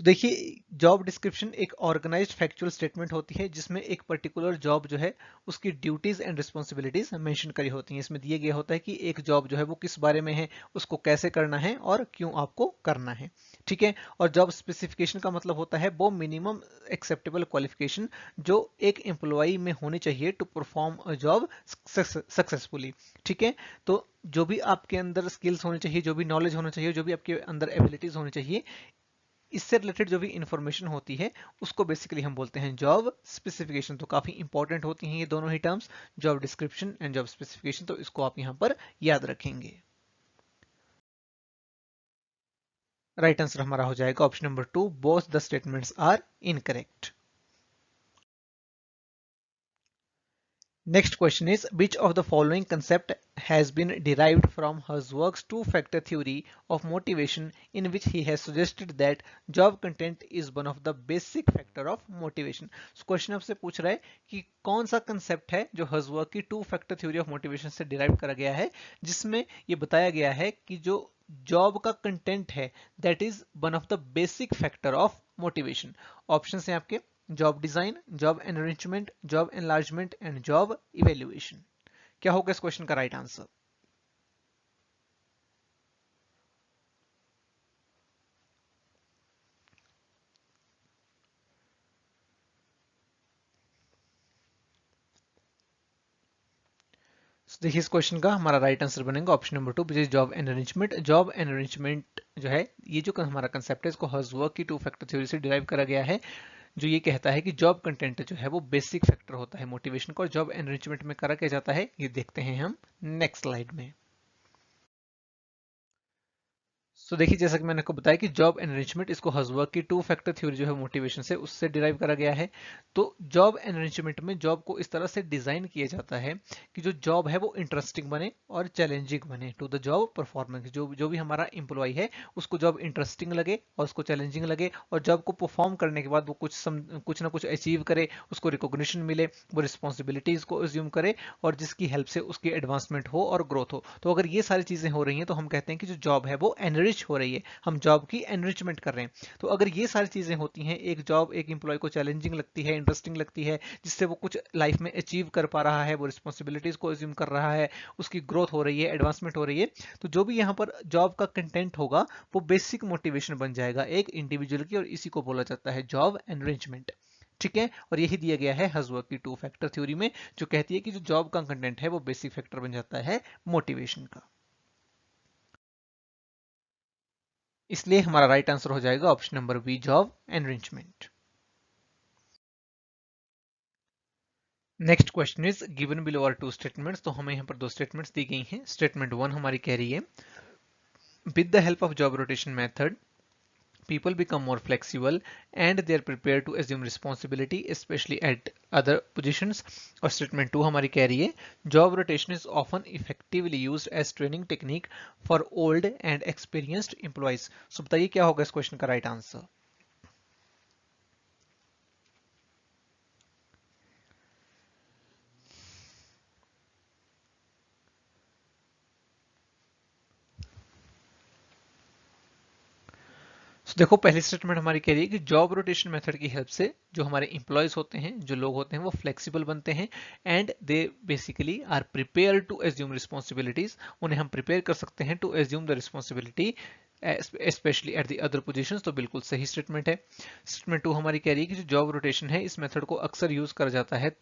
तो देखिए जॉब डिस्क्रिप्शन एक ऑर्गेनाइज्ड फैक्चुअल स्टेटमेंट होती है जिसमें एक पर्टिकुलर जॉब जो है उसकी ड्यूटीज एंड रिस्पॉन्सिबिलिटीज मेंशन करी होती हैं। इसमें दिया गया होता है कि एक जॉब जो है वो किस बारे में है, उसको कैसे करना है और क्यों आपको करना है। ठीक है, और जॉब स्पेसिफिकेशन का मतलब होता है वो मिनिमम एक्सेप्टेबल क्वालिफिकेशन जो एक एम्प्लॉय में होनी चाहिए to perform a job successfully. ठीक है, तो जो भी आपके अंदर स्किल्स होनी चाहिए, जो भी नॉलेज होना चाहिए, जो भी आपके अंदर एबिलिटीज होनी चाहिए, इससे रिलेटेड जो भी इंफॉर्मेशन होती है उसको बेसिकली हम बोलते हैं जॉब स्पेसिफिकेशन। तो काफी इंपॉर्टेंट होती हैं ये दोनों ही terms, job description and job specification. तो इसको आप यहां पर याद रखेंगे। राइट आंसर हमारा हो जाएगा option number 2, both the statements are incorrect. Next question is, which of the following concept has been derived from Herzberg's two-factor theory of motivation, in which he has suggested that job content is one of the basic factor of motivation? So question आपसे पूछ रहा है कि कौन सा concept है जो Herzberg की two-factor theory of motivation से derive करा गया है, जिसमें ये बताया गया है कि जो जॉब का कंटेंट है that is one of the basic factor of motivation. Option है आपके job design, job enrichment, job enlargement and job evaluation. क्या होगा इस क्वेश्चन का राइट आंसर? देखिए इस क्वेश्चन का हमारा राइट आंसर बनेगा option number 2, which is job enrichment. Job enrichment जो है ये जो हमारा कंसेप्ट है इसको हर्जबर्ग की टू फैक्टर थ्योरी से डिराइव करा गया है, जो ये कहता है कि जॉब कंटेंट जो है वो बेसिक फैक्टर होता है मोटिवेशन का। और जॉब एनरिचमेंट में करा क्या जाता है ये देखते हैं हम नेक्स्ट स्लाइड में। तो देखिए जैसा कि मैंने आपको बताया कि जॉब एनरिचमेंट इसको हर्जबर्ग की टू फैक्टर थ्योरी जो है मोटिवेशन से उससे डिराइव करा गया है। तो जॉब एनरिचमेंट में जॉब को इस तरह से डिजाइन किया जाता है कि जो जॉब है वो इंटरेस्टिंग बने और चैलेंजिंग बने टू द जॉब परफॉर्मेंस। जो भी हमारा एम्प्लॉय है उसको जॉब इंटरेस्टिंग लगे और उसको चैलेंजिंग लगे, और जॉब को परफॉर्म करने के बाद वो कुछ ना कुछ अचीव करे, उसको रिकॉग्निशन मिले, वो रिस्पॉन्सिबिलिटीज को अज्यूम करे, और जिसकी हेल्प से उसकी एडवांसमेंट हो और ग्रोथ हो। तो अगर ये सारी चीजें हो रही हैं तो हम कहते हैं कि जो जॉब है वो एनरिच हो रही है, हम जॉब की एनरिचमेंट कर रहे हैं। तो अगर ये सारी चीजें होती हैं, एक जॉब एक एम्प्लॉय को चैलेंजिंग लगती है, इंटरेस्टिंग लगती है, जिससे वो कुछ लाइफ में अचीव कर पा रहा है, वो रिस्पॉन्सिबिलिटीज को अज्यूम कर रहा है, उसकी ग्रोथ हो रही है, एडवांसमेंट हो रही है, तो जो भी यहाँ पर जॉब का कंटेंट होगा वो बेसिक मोटिवेशन बन जाएगा एक इंडिविजुअल की, और इसी को बोला जाता है जॉब एनरिचमेंट। ठीक है, और यही दिया गया है हर्जबर्ग की टू फैक्टर थ्योरी में, जो कहती है कि जो जॉब का कंटेंट है वो बेसिक फैक्टर बन जाता है मोटिवेशन का। इसलिए हमारा राइट आंसर हो जाएगा option number B, job enrichment. Next question is given below are two statements. तो हमें यहाँ पर दो स्टेटमेंट्स दी गई हैं। स्टेटमेंट 1 हमारी कह रही है, with the help of job rotation method people become more flexible and they are prepared to assume responsibility especially at other positions। और स्टेटमेंट 2 हमारी कह रही है, job rotation is often effectively used as training technique for old and experienced employees. So बताइए क्या होगा इस question का राइट आंसर? देखो पहली स्टेटमेंट हमारी कह रही है कि जॉब रोटेशन मेथड की हेल्प से जो हमारे इंप्लॉयज होते हैं, जो लोग होते हैं, वो फ्लेक्सिबल बनते हैं and they basically are prepare to assume responsibilities. उन्हें हम प्रिपेयर कर सकते हैं to assume the responsibility specially at the other positions. तो बिल्कुल सही स्टेटमेंट है। स्टेटमेंट 2 हमारी कह रही है कि जो जॉब रोटेशन है इस मेथड को अक्सर यूज करा जाता है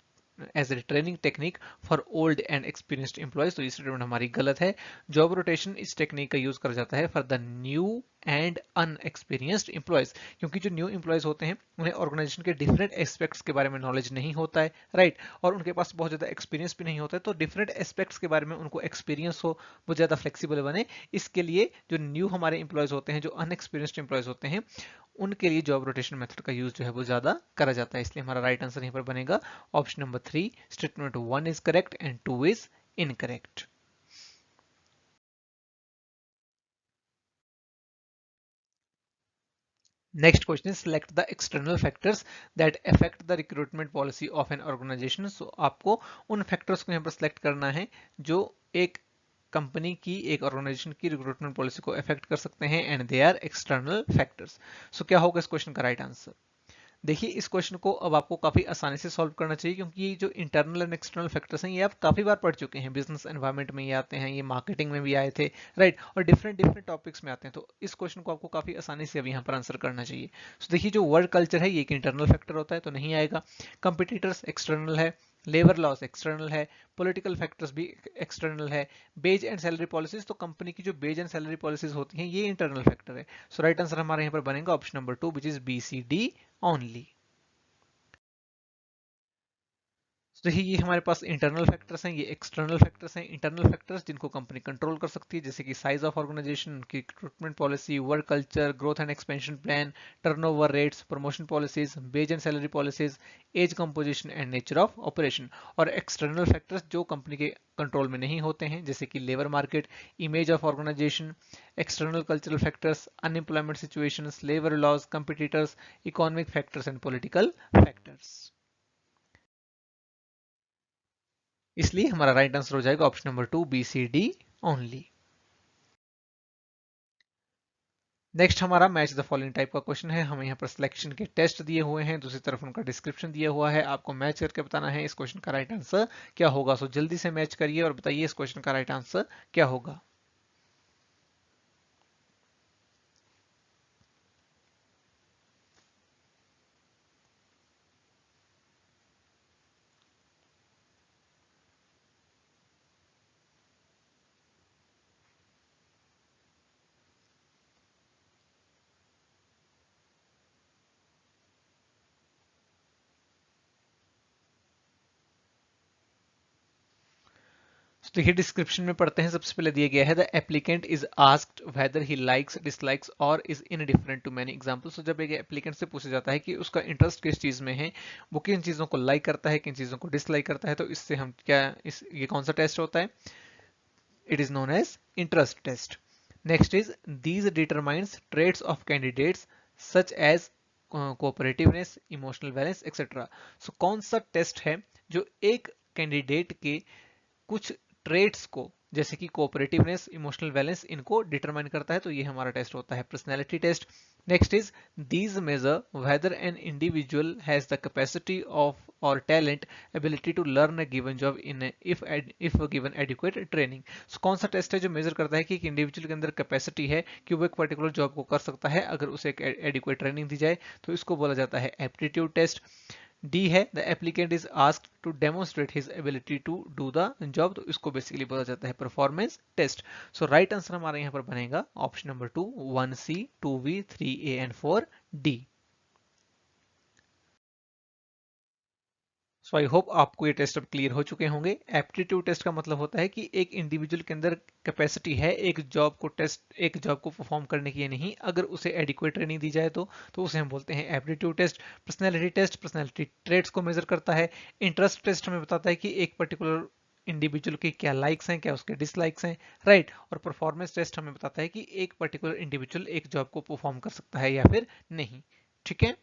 as a training technique for old and experienced employees. तो ये स्टेटमेंट हमारी गलत है। जॉब रोटेशन इस टेक्निक का यूज करा जाता है for the new and unexperienced employees, क्योंकि जो न्यू एम्प्लॉयज होते हैं उन्हें ऑर्गेनाइजेशन के डिफरेंट एस्पेक्ट्स के बारे में नॉलेज नहीं होता है, राइट, और उनके पास बहुत ज्यादा एक्सपीरियंस भी नहीं होता है, तो डिफरेंट एस्पेक्ट्स के बारे में उनको एक्सपीरियंस हो, वो ज्यादा फ्लेक्सिबल बने, इसके लिए जो न्यू हमारे एम्प्लॉयज होते हैं, जो अनएक्सपीरियंस्ड एम्प्लॉयज होते हैं, उनके लिए जॉब रोटेशन मेथड का यूज जो है वो ज्यादा करा जाता है। इसलिए हमारा राइट आंसर यहीं पर बनेगा option number 3, statement 1 is correct and 2 is incorrect. Next question is select the external factors that affect the recruitment policy of an organization. So आपको उन factors को यहाँ पर select करना है जो एक कंपनी की, एक ऑर्गेनाइजेशन की रिक्रूटमेंट पॉलिसी को अफेक्ट कर सकते हैं, and they are external factors. So क्या होगा इस क्वेश्चन का राइट आंसर? देखिए इस क्वेश्चन को अब आपको काफी आसानी से सॉल्व करना चाहिए, क्योंकि ये जो इंटरनल एंड एक्सटर्नल फैक्टर्स हैं ये आप काफी बार पढ़ चुके हैं। बिजनेस एनवायरनमेंट में ये आते हैं, ये मार्केटिंग में भी आए थे, राइट, और डिफरेंट डिफरेंट टॉपिक्स में आते हैं। तो इस क्वेश्चन को आपको काफी आसानी से अब यहाँ पर आंसर करना चाहिए। तो देखिए जो वर्क कल्चर है ये एक इंटरनल फैक्टर होता है, तो नहीं आएगा। कंपिटिटर्स एक्सटर्नल है, लेबर लॉस एक्सटर्नल है, पॉलिटिकल फैक्टर्स भी एक्सटर्नल है, बेज एंड सैलरी पॉलिसीज, तो कंपनी की जो बेज एंड सैलरी पॉलिसीज होती हैं ये इंटरनल फैक्टर है। सो राइट आंसर हमारे यहाँ पर बनेगा option number 2 which is B C D only. तो ये हमारे पास इंटरनल फैक्टर्स हैं, ये एक्सटर्नल फैक्टर्स हैं। इंटरनल फैक्टर्स जिनको कंपनी कंट्रोल कर सकती है, जैसे कि साइज ऑफ ऑर्गेनाइजेशन, उनकी recruitment policy, work culture, growth and expansion plan, turnover rates, promotion policies, wage and salary policies, age composition and nature of operation. और external factors जो company के कंट्रोल में नहीं होते हैं, जैसे कि labour market, image of organisation, external cultural factors, unemployment situations, labour laws, competitors, economic factors and political factors. इसलिए हमारा राइट आंसर हो जाएगा option number 2 B C D only. Next हमारा मैच द फॉलोइंग टाइप का question है। हमें यहाँ पर सिलेक्शन के टेस्ट दिए हुए हैं, दूसरी तरफ उनका डिस्क्रिप्शन दिया हुआ है, आपको मैच करके बताना है इस क्वेश्चन का राइट आंसर क्या होगा। सो जल्दी से मैच करिए और बताइए इस क्वेश्चन का राइट आंसर क्या होगा। तो देखिए डिस्क्रिप्शन में पढ़ते हैं, सबसे पहले दिया गया है the applicant is asked whether he likes, dislikes और is indifferent to many examples. तो जब एक एप्लीकेंट से पूछा जाता है कि उसका इंटरेस्ट किस चीज में है, वो किन चीजों को लाइक करता है, किन चीजों को डिसलाइक करता है, तो इससे हम क्या, ये कौन सा टेस्ट होता है? It is known as interest test. Next is these determines traits of candidates such as cooperativeness, emotional balance, etc. So कौन सा टेस्ट है जो एक कैंडिडेट के कुछ ट्रेट्स को, जैसे कि कोऑपरेटिवनेस, इमोशनल बैलेंस, इनको डिटरमाइन करता है? तो ये हमारा टेस्ट होता है personality test. Next is these measure whether an individual has the capacity of और talent ability to learn a given job in if given adequate training. So कौन सा टेस्ट है जो मेजर करता है कि एक इंडिविजुअल के अंदर कैपेसिटी है कि वो एक पर्टिकुलर जॉब को कर सकता है अगर उसे एक एडिक्वेट ट्रेनिंग दी जाए? तो इसको बोला जाता है एप्टीट्यूड टेस्ट। डी है the applicant is asked to demonstrate his ability to do the job, तो इसको बेसिकली बोला जाता है performance test. So right answer हमारा यहाँ पर बनेगा option number 2 1C 2B 3A and 4D। So I hope आपको ये टेस्ट अब क्लियर हो चुके होंगे। एप्टीट्यूड टेस्ट का मतलब होता है कि एक इंडिविजुअल के अंदर कैपेसिटी है एक जॉब को परफॉर्म करने की, नहीं अगर उसे एडिक्वेट ट्रेनिंग दी जाए तो उसे हम बोलते हैं aptitude test. Test personality traits को मेजर करता है। इंटरेस्ट टेस्ट हमें बताता है कि एक पर्टिकुलर इंडिविजुअल के क्या लाइक्स हैं, क्या उसके डिसलाइक्स हैं, राइट। और परफॉर्मेंस टेस्ट हमें बताता है कि एक पर्टिकुलर इंडिविजुअल एक जॉब को परफॉर्म कर सकता है या फिर नहीं। ठीक है,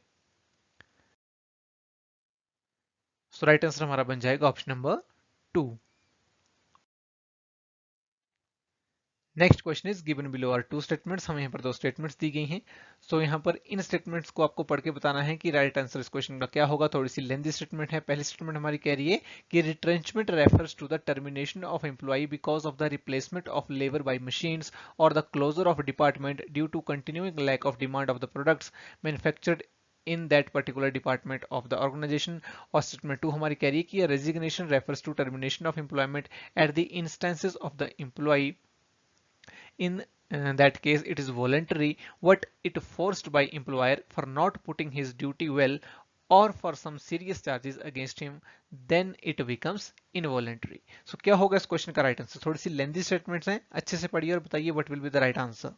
सो राइट आंसर हमारा बन जाएगा option number 2। Next question is given below are two statements. हमें यहाँ पर दो स्टेटमेंट्स दी गई हैं। सो यहाँ पर इन स्टेटमेंट्स को आपको पढ़ के बताना है कि राइट आंसर इस क्वेश्चन का क्या होगा। थोड़ी सी लेंथी स्टेटमेंट है। पहली स्टेटमेंट हमारी कह रही है कि retrenchment refers to the termination of employee because of the replacement of labour by machines और the closure of department due to continuing lack of demand of the products manufactured in that particular department of the organization. और statement 2 हमारी कह रही है कि resignation refers to termination of employment at the instances of the employee in that case it is voluntary, what it forced by employer for not putting his duty well or for some serious charges against him, then it becomes involuntary. So क्या होगा इस question का right answer? थोड़ी सी lengthy statements हैं, अच्छे से पढ़िए और बताइए what will be the right answer.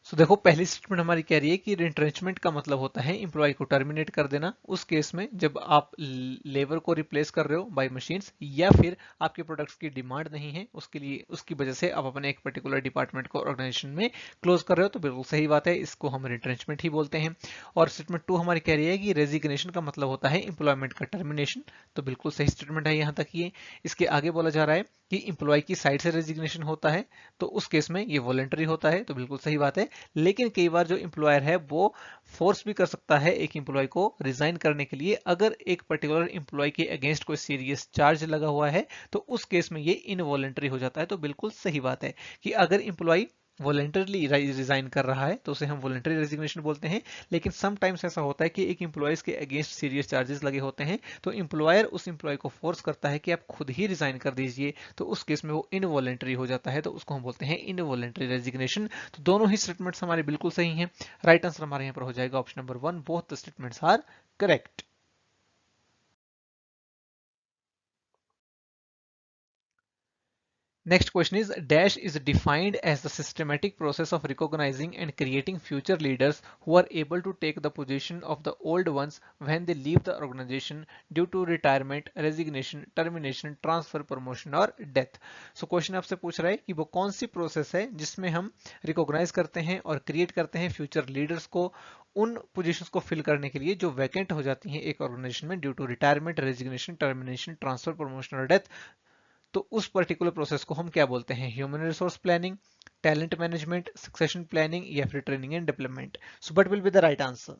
So देखो पहली स्टेटमेंट हमारी कह रही है कि रिट्रेंचमेंट का मतलब होता है एम्प्लॉय को टर्मिनेट कर देना उस केस में जब आप लेबर को रिप्लेस कर रहे हो बाय मशीन्स, या फिर आपके प्रोडक्ट्स की डिमांड नहीं है उसके लिए, उसकी वजह से आप अपने एक पर्टिकुलर डिपार्टमेंट को ऑर्गेनाइजेशन में क्लोज कर रहे हो, तो बिल्कुल सही बात है, इसको हम रिट्रेंचमेंट ही बोलते हैं. और स्टेटमेंट 2 हमारी कह रही है कि रेजिग्नेशन का मतलब होता है एम्प्लॉयमेंट का टर्मिनेशन, तो बिल्कुल सही स्टेटमेंट है यहाँ तक ये. इसके आगे बोला जा रहा है कि एम्प्लॉय की साइड से रेजिग्नेशन होता है तो उस केस में ये वॉलंटरी होता है, तो बिल्कुल सही बात है. लेकिन कई बार जो एम्प्लॉयर है वो फोर्स भी कर सकता है एक एम्प्लॉय को रिजाइन करने के लिए, अगर एक पर्टिकुलर एम्प्लॉय के अगेंस्ट कोई सीरियस चार्ज लगा हुआ है तो उस केस में ये इनवॉलंटरी हो जाता है. तो बिल्कुल सही बात है कि अगर एम्प्लॉय वॉलंटरली रिजाइन कर रहा है तो उसे हम वॉलंटरी रेजिग्नेशन बोलते हैं. लेकिन समटाइम्स ऐसा होता है कि एक एम्प्लॉयज के अगेंस्ट सीरियस चार्जेस लगे होते हैं तो एम्प्लॉयर उस एम्प्लॉय को फोर्स करता है कि आप खुद ही रिजाइन कर दीजिए, तो उस केस में वो इनवॉलंटरी हो जाता है, तो उसको हम बोलते हैं इनवॉलंटरी रेजिग्नेशन. तो दोनों ही स्टेटमेंट्स हमारे बिल्कुल सही हैं. राइट आंसर हमारे यहाँ पर हो जाएगा option number 1, both the statements are correct. Next question is dash is defined as the systematic process of recognizing and creating future leaders who are able to take the position of the old ones when they leave the organization due to retirement, resignation, termination, transfer, promotion और death. So question आपसे पूछ रहा है कि वो कौन सी process है जिसमें हम रिकॉग्नाइज करते हैं और क्रिएट करते हैं फ्यूचर लीडर्स को उन पोजीशंस को फिल करने के लिए जो वैकेंट हो जाती हैं एक ऑर्गेनाइजेशन में due to retirement, resignation, termination, transfer, promotion और डेथ. तो उस पर्टिकुलर प्रोसेस को हम क्या बोलते हैं? Human resource planning, talent management, succession planning या फिर training and development. So what will be the right answer?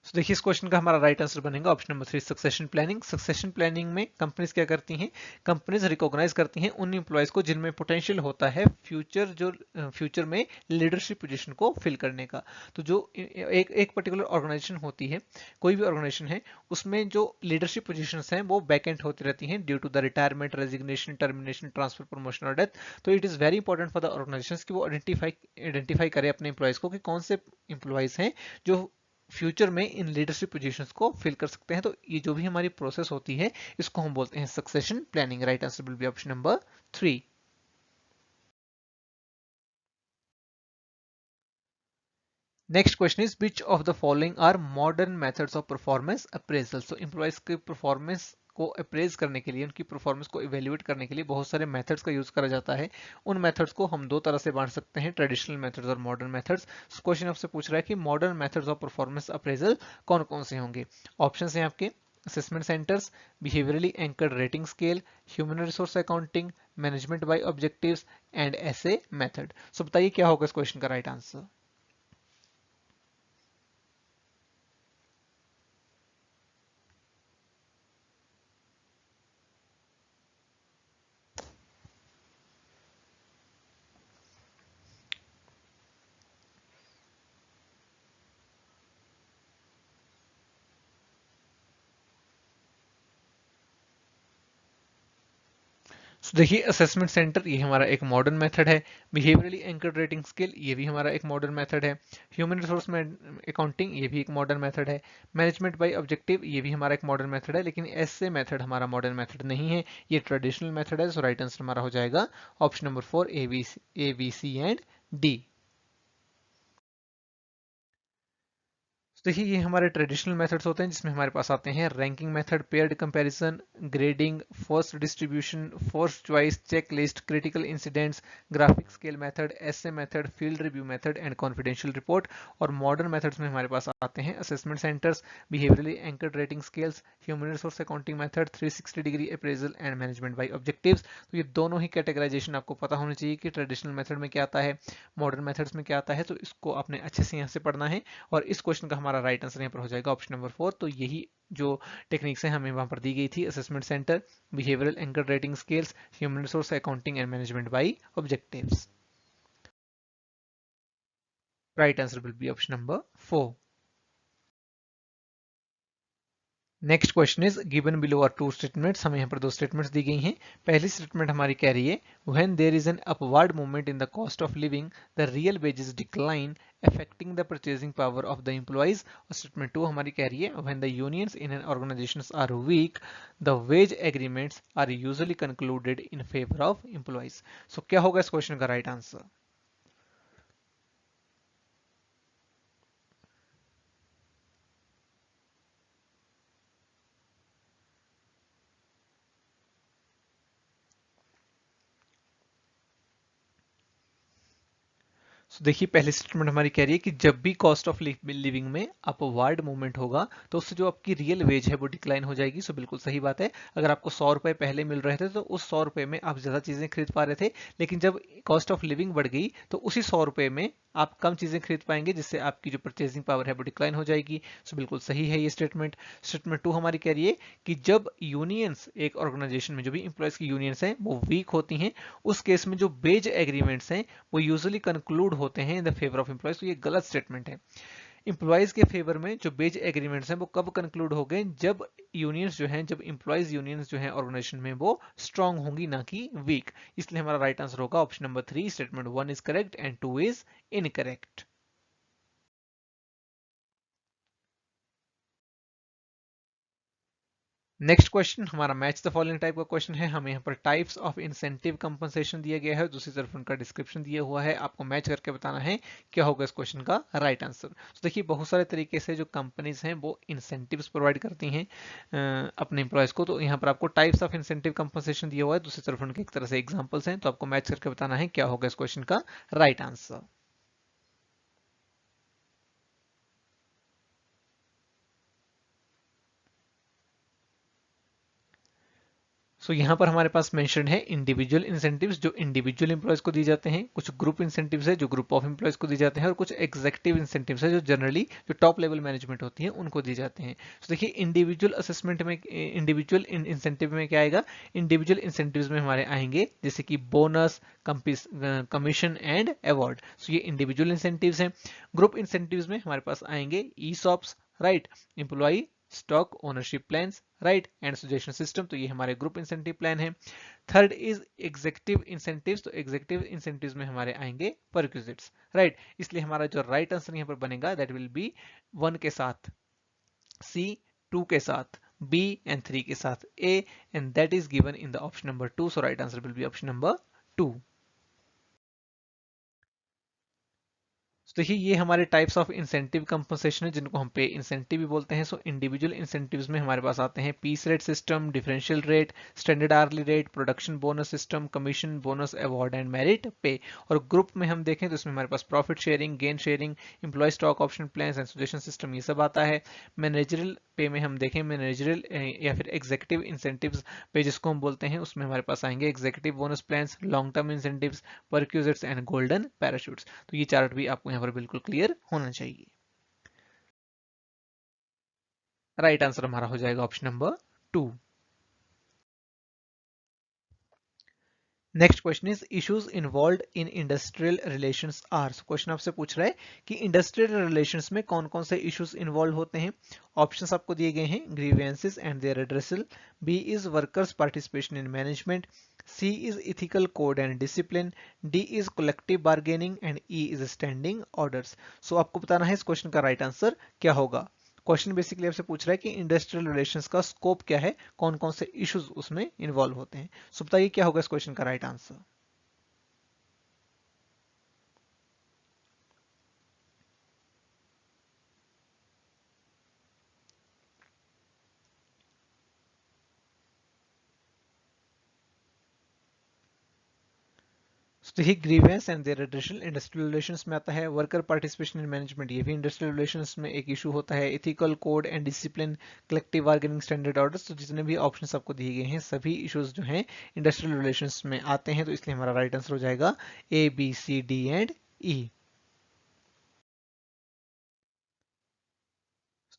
तो देखिए इस क्वेश्चन का हमारा राइट आंसर बनेगा option number 3, succession planning. Succession planning में कंपनीज क्या करती हैं? कंपनीज रिकॉग्नाइज करती हैं उन एम्प्लॉयज को जिनमें पोटेंशियल होता है फ्यूचर में लीडरशिप पोजीशन को फिल करने का. तो जो एक पर्टिकुलर ऑर्गेनाइजेशन होती है, कोई भी ऑर्गेनाइजेशन है, उसमें जो लीडरशिप पोजीशंस हैं वो वैकेंट होती रहती हैं due to the retirement, resignation, termination, transfer, promotion और डेथ. तो it is very important for the organisation कि वो आइडेंटिफाई करे अपने एम्प्लॉयज को कि कौन से एम्प्लॉयज हैं जो फ्यूचर में इन लीडरशिप पोजीशंस को फिल कर सकते हैं. तो ये जो भी हमारी प्रोसेस होती है इसको हम बोलते हैं succession planning. Right answer will be option number 3. Next question is which of the following are modern methods of performance appraisal. So employees के परफॉर्मेंस को अप्रेज करने के लिए, उनकी परफॉर्मेंस को इवेल्युएट करने के लिए बहुत सारे मेथड्स का यूज करा जाता है. उन मेथड्स को हम दो तरह से बांट सकते हैं, ट्रेडिशनल मेथड्स और मॉडर्न मेथड्स. क्वेश्चन आपसे पूछ रहा है कि modern methods of performance appraisal कौन कौन से होंगे. ऑप्शन हैं आपके assessment centres, behaviourally anchored rating scale, human resource accounting, management by objectives and essay method. So बताइए क्या होगा इस क्वेश्चन का राइट आंसर? So, देखिए असेसमेंट सेंटर ये हमारा एक मॉडर्न मेथड है, बिहेवियरली एंकर्ड रेटिंग स्केल ये भी हमारा एक मॉडर्न मेथड है, ह्यूमन रिसोर्स अकाउंटिंग ये भी एक मॉडर्न मेथड है, मैनेजमेंट बाय ऑब्जेक्टिव ये भी हमारा एक मॉडर्न मेथड है. लेकिन ऐसे मेथड हमारा मॉडर्न मेथड नहीं है, ये ट्रेडिशनल मेथड है. सो राइट आंसर हमारा हो जाएगा option number 4, A B C and D. देखिए ये हमारे ट्रेडिशनल मेथड्स होते हैं जिसमें हमारे पास आते हैं ranking method, paired comparison, grading, forced distribution, forced choice, checklist, critical incidents, graphic scale method, essay method, field review method and confidential report. और मॉडर्न मेथड्स में हमारे पास आते हैं assessment centres, behaviourally anchored rating scales, human resource accounting method, 360 degree appraisal and management by objectives. तो ये दोनों ही categorisation आपको पता होनी चाहिए कि ट्रेडिशनल मेथड में क्या आता है, मॉडर्न मेथड्स में क्या आता है, तो इसको आपने अच्छे से यहाँ से पढ़ना है। और इस क्वेश्चन का हमारा राइट आंसर यहाँ पर हो जाएगा ऑप्शन नंबर 4। तो यही जो टेक्निक्स हैं हमें वहां पर दी गई थी, assessment centre, behavioural anchored rating scales, human resource accounting and management by objectives. Right answer will be option number 4। Next question is given below are two statements. हमें यहाँ पर दो स्टेटमेंट्स दी गई हैं। पहली स्टेटमेंट हमारी कह रही है when there is an upward movement in the cost of living the real wages decline affecting the purchasing power of the employees. और स्टेटमेंट टू हमारी कह रही है when the unions in an organisations are weak the wage agreements are usually concluded in favour of employees. So क्या होगा इस question का right answer? So, देखिए पहली स्टेटमेंट हमारी कह रही है कि जब भी कॉस्ट ऑफ लिविंग में अपवार्ड मूवमेंट होगा तो उससे जो आपकी रियल वेज है वो डिक्लाइन हो जाएगी। सो बिल्कुल सही बात है। अगर आपको 100 रुपए पहले मिल रहे थे तो उस 100 रुपए में आप ज्यादा चीजें खरीद पा रहे थे, लेकिन जब कॉस्ट ऑफ लिविंग बढ़ गई तो उसी 100 रुपए में आप कम चीजें खरीद पाएंगे, जिससे आपकी जो परचेसिंग पावर है वो डिक्लाइन हो जाएगी। सो बिल्कुल सही है ये स्टेटमेंट। स्टेटमेंट टू हमारी कह रही है कि जब यूनियंस एक ऑर्गेनाइजेशन में जो भी इंप्लॉयज की यूनियंस हैं वो वीक होती हैं, उस केस में जो बेज एग्रीमेंट्स हैं वो यूजुअली कंक्लूड होते हैं in the favour of employees. तो ये गलत स्टेटमेंट है। एम्प्लॉयज के फेवर में जो बेज एग्रीमेंट्स हैं वो कब कंक्लूड हो गए? जब यूनियंस जो हैं, जब एम्प्लॉयज यूनियंस जो हैं ऑर्गेनाइजेशन में वो स्ट्रांग होंगी, ना कि वीक। इसलिए हमारा राइट आंसर होगा option number 3। Statement 1 is correct and 2 is incorrect. Next question हमारा मैच द फॉलोइंग टाइप का क्वेश्चन है। हमें यहाँ पर टाइप्स ऑफ इंसेंटिव कंपनसेशन दिया गया है, दूसरी तरफ उनका डिस्क्रिप्शन दिया हुआ है। आपको मैच करके बताना है क्या होगा इस क्वेश्चन का राइट आंसर। तो देखिए बहुत सारे तरीके से जो कंपनीज हैं वो इंसेंटिव्स प्रोवाइड करती हैं अपने एम्प्लॉयज को। तो यहाँ पर आपको टाइप्स ऑफ इंसेंटिव कंपनसेशन दिया हुआ है, दूसरी तरफ उनके एक तरह से एग्जाम्पल्स हैं। तो आपको मैच करके बताना है क्या होगा इस क्वेश्चन का राइट आंसर। यहाँ पर हमारे पास मेंशन है इंडिविजुअल इंसेंटिव्स जो इंडिविजुअल एम्प्लॉयज को दी जाते हैं, कुछ ग्रुप इंसेंटिव्स है जो ग्रुप ऑफ एम्प्लॉयज को दी जाते हैं, और कुछ एग्जीक्यूटिव इंसेंटिव्स है जो जनरली जो टॉप लेवल मैनेजमेंट होती है उनको दी जाते हैं। देखिए इंडिविजुअल असेसमेंट में, इंडिविजुअल इंसेंटिव में क्या आएगा? इंडिविजुअल इंसेंटिव्स में हमारे आएंगे जैसे कि बोनस, कमीशन एंड अवार्ड। ये इंडिविजुअल इंसेंटिव्स हैं। ग्रुप इंसेंटिव्स में हमारे पास आएंगे ESOPs, right, employee stock ownership plans, right, and suggestion system. तो ये हमारे ग्रुप इंसेंटिव प्लान है। Third is executive incentives. तो एग्जीक्यूटिव इंसेंटिव्स में हमारे आएंगे परक्विजिट्स, राइट। इसलिए हमारा जो राइट आंसर यहाँ पर बनेगा दैट विल बी 1 के साथ सी, 2 के साथ बी एंड 3 के साथ A, and that is given in the option number 2। So right answer will be option number 2। तो देखिए ये हमारे टाइप्स ऑफ इंसेंटिव कंपनसेशन है जिनको हम पे इंसेंटिव भी बोलते हैं। सो इंडिविजुअल इंसेंटिव्स में हमारे पास आते हैं piece rate system, differential rate, standard early rate, production bonus system, commission, bonus, award and merit pay. और ग्रुप में हम देखें तो इसमें हमारे पास profit sharing, gain sharing, employee stock option plan and suggestion system, ये सब आता है। मैनेजरल पे में हम देखें मैनेजरल या फिर एग्जीक्यूटिव इंसेंटिव्स पे जिसको हम बोलते हैं, उसमें हमारे पास आएंगे executive bonus plans, long term incentives, perquisites and golden parachutes. तो ये चार्ट भी आपको यहाँ पर बिल्कुल क्लियर होना चाहिए। राइट आंसर हमारा हो जाएगा option number 2। Next question is issues involve in industrial relations are. Question आपसे पूछ रहा है कि इंडस्ट्रियल रिलेशंस में कौन कौन से इश्यूज इन्वॉल्व होते हैं। ऑप्शंस आपको दिए गए हैं grievances and their addressal, B is workers participation in management, C is ethical code and discipline, D is collective bargaining and E is standing orders. So आपको बताना है इस क्वेश्चन का राइट आंसर क्या होगा। क्वेश्चन बेसिकली आपसे पूछ रहा है कि इंडस्ट्रियल रिलेशंस का स्कोप क्या है, कौन कौन से इश्यूज उसमें इन्वॉल्व होते हैं। सो बताइए क्या होगा इस क्वेश्चन का राइट आंसर। तो ये grievance and their redressal industrial relations में आता है। वर्कर पार्टिसिपेशन इन मैनेजमेंट, ये भी इंडस्ट्रियल रिलेशंस में एक इशू होता है। Ethical code and discipline, collective bargaining standard orders, तो जितने भी ऑप्शंस आपको दिए गए हैं सभी इश्यूज जो हैं इंडस्ट्रियल रिलेशंस में आते हैं, तो इसलिए हमारा राइट आंसर हो जाएगा A, B, C, D and E.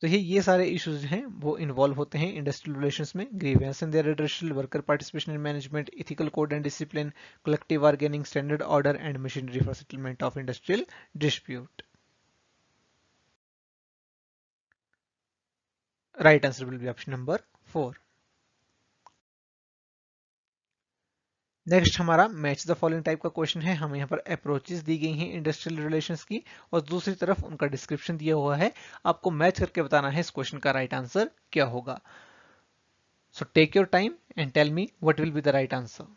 तो ये सारे इश्यूज हैं वो इन्वॉल्व होते हैं इंडस्ट्रियल रिलेशंस में। Grievance and their redressal, worker participation in management, ethical code and discipline, collective bargaining standard order and machinery for settlement of industrial dispute. Right answer will be option number 4। Next हमारा match the following type का question है। हमें यहाँ पर approaches दी गई हैं industrial relations की और दूसरी तरफ उनका डिस्क्रिप्शन दिया हुआ है। आपको मैच करके बताना है इस क्वेश्चन का राइट आंसर क्या होगा। So take your time and tell me what will be the right answer.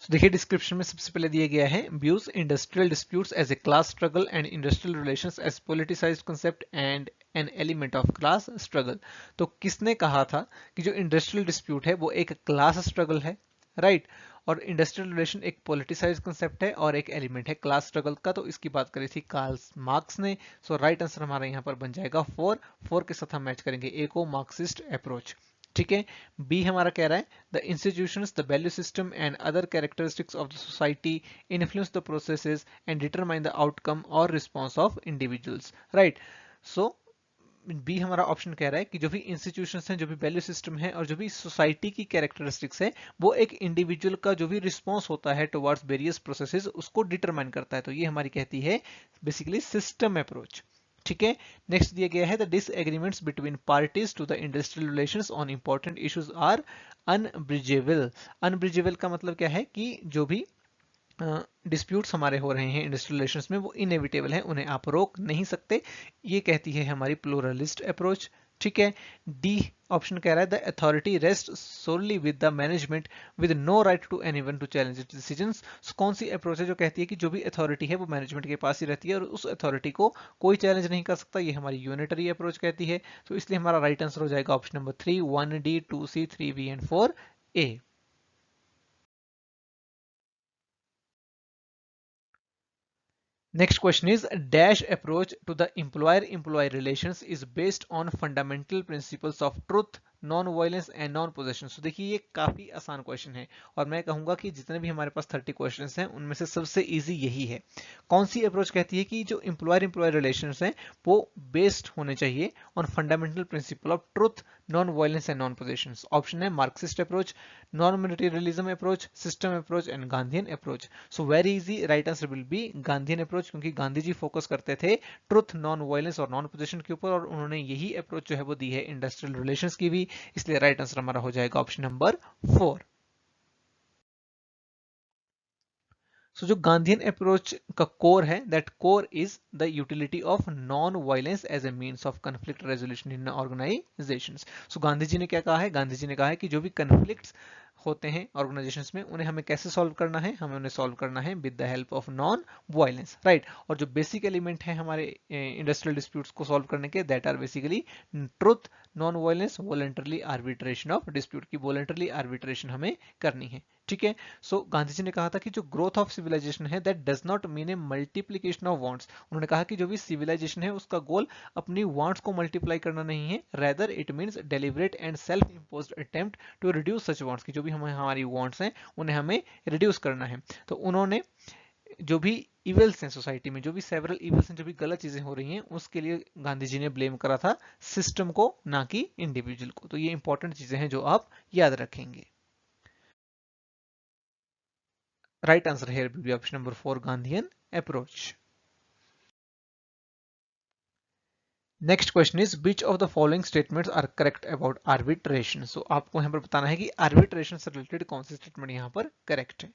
So, देखिए डिस्क्रिप्शन में सबसे पहले दिया गया है views industrial disputes as a class struggle and industrial relations as politicised concept and an element of class struggle. तो किसने कहा था कि जो इंडस्ट्रियल डिस्प्यूट है वो एक क्लास स्ट्रगल है, राइट और इंडस्ट्रियल रिलेशन एक पॉलिटिसाइज्ड कांसेप्ट है और एक एलिमेंट है क्लास स्ट्रगल का। तो इसकी बात करी थी कार्ल मार्क्स ने। सो राइट आंसर हमारा यहाँ पर बन जाएगा 4 के साथ हम मैच करेंगे ए को, मार्क्सिस्ट अप्रोच। ठीक है। बी हमारा कह रहा है the institutions, the value system and other characteristics of the society influence the processes and determine the outcome और response of individuals. Right. So B हमारा ऑप्शन कह रहा है कि जो भी इंस्टीट्यूशंस हैं, जो भी वैल्यू सिस्टम है और जो भी सोसाइटी की कैरेक्टरिस्टिक्स है वो एक इंडिविजुअल का जो भी रिस्पॉन्स होता है टुवर्ड्स वेरियस प्रोसेसेस उसको डिटरमाइन करता है। तो ये हमारी कहती है बेसिकली सिस्टम अप्रोच। ठीक है। नेक्स्ट दिया गया है the disagreements between parties to the industrial relations on important issues are unbridgeable. Unbridgeable का मतलब क्या है कि जो भी डिस्प्यूट्स हमारे हो रहे हैं इंडस्ट्रियल रिलेशंस में वो इनएविटेबल है, उन्हें आप रोक नहीं सकते। ये कहती है हमारी प्लूरलिस्ट अप्रोच। ठीक है। डी ऑप्शन कह रहा है the authority rest solely with the management with no right to anyone to challenge its decisions. कौन सी अप्रोच है जो कहती है कि जो भी अथॉरिटी है वो मैनेजमेंट के पास ही रहती है और उस अथॉरिटी को कोई चैलेंज नहीं कर सकता। ये हमारी यूनिटरी अप्रोच कहती है। तो इसलिए हमारा राइट आंसर हो जाएगा option number 3, 1D, 2C, 3B and 4A। Next question is dash approach to the employer-employee relations is based on fundamental principles of truth, non violence and non possession. तो देखिए ये काफी आसान क्वेश्चन है और मैं कहूंगा कि जितने भी हमारे पास 30 क्वेश्चंस हैं उनमें से सबसे इजी यही है। कौन सी अप्रोच कहती है कि जो एम्प्लॉयर रिलेशंस हैं वो बेस्ड होने चाहिए on fundamental principle of truth, non violence and non possession. Option है Marxist approach, non materialism approach, system approach and Gandhian approach. So very easy, right answer will be Gandhian approach, क्योंकि Gandhi ji focus करते थे truth, non violence और non possession के ऊपर और उन्होंने यही अप्रोच जो है वो दी है इंडस्ट्रियल रिलेशंस की भी। इसलिए राइट आंसर हमारा हो जाएगा ऑप्शन नंबर 4। सो जो गांधीयन अप्रोच का कोर है that core is the utility of non violence as a means of conflict resolution in organisations. So Gandhi ji ने क्या कहा है, गांधी जी ने कहा है कि जो भी कन्फ्लिक्ट्स होते हैं ऑर्गेनाइजेशंस में उन्हें हमें कैसे सॉल्व करना है, हमें उन्हें सॉल्व करना है with the help of non violence. Right. और जो बेसिक एलिमेंट है हमारे इंडस्ट्रियल डिस्प्यूट्स को सॉल्व करने के that are basically truth, non violence, voluntarily arbitration of dispute की वॉलंटरली आर्बिट्रेशन हमें करनी है। ठीक है। सो गांधी जी ने कहा था कि जो ग्रोथ ऑफ सिविलाइजेशन है that does not mean A multiplication of wants. उन्होंने कहा कि जो भी सिविलाइजेशन है उसका गोल अपनी वांट्स को मल्टीप्लाई करना नहीं है, rather it means deliberate and self imposed attempt to reduce such wants की जो भी हमारी वांट्स हैं उन्हें हमें रिड्यूस करना है। तो उन्होंने जो भी इवल्स हैं सोसाइटी में, जो भी सेवरल इवल्स हैं, जो भी गलत चीजें हो रही हैं उसके लिए गांधी जी ने ब्लेम करा था सिस्टम को, ना कि इंडिविजुअल को। तो ये इंपॉर्टेंट चीजें हैं जो आप याद रखेंगे। Right answer here will be option number 4, Gandhian approach. Next question is which of the following statements are correct about arbitration? So आपको यहाँ पर बताना है कि arbitration से related कौन सी statement यहाँ पर correct है।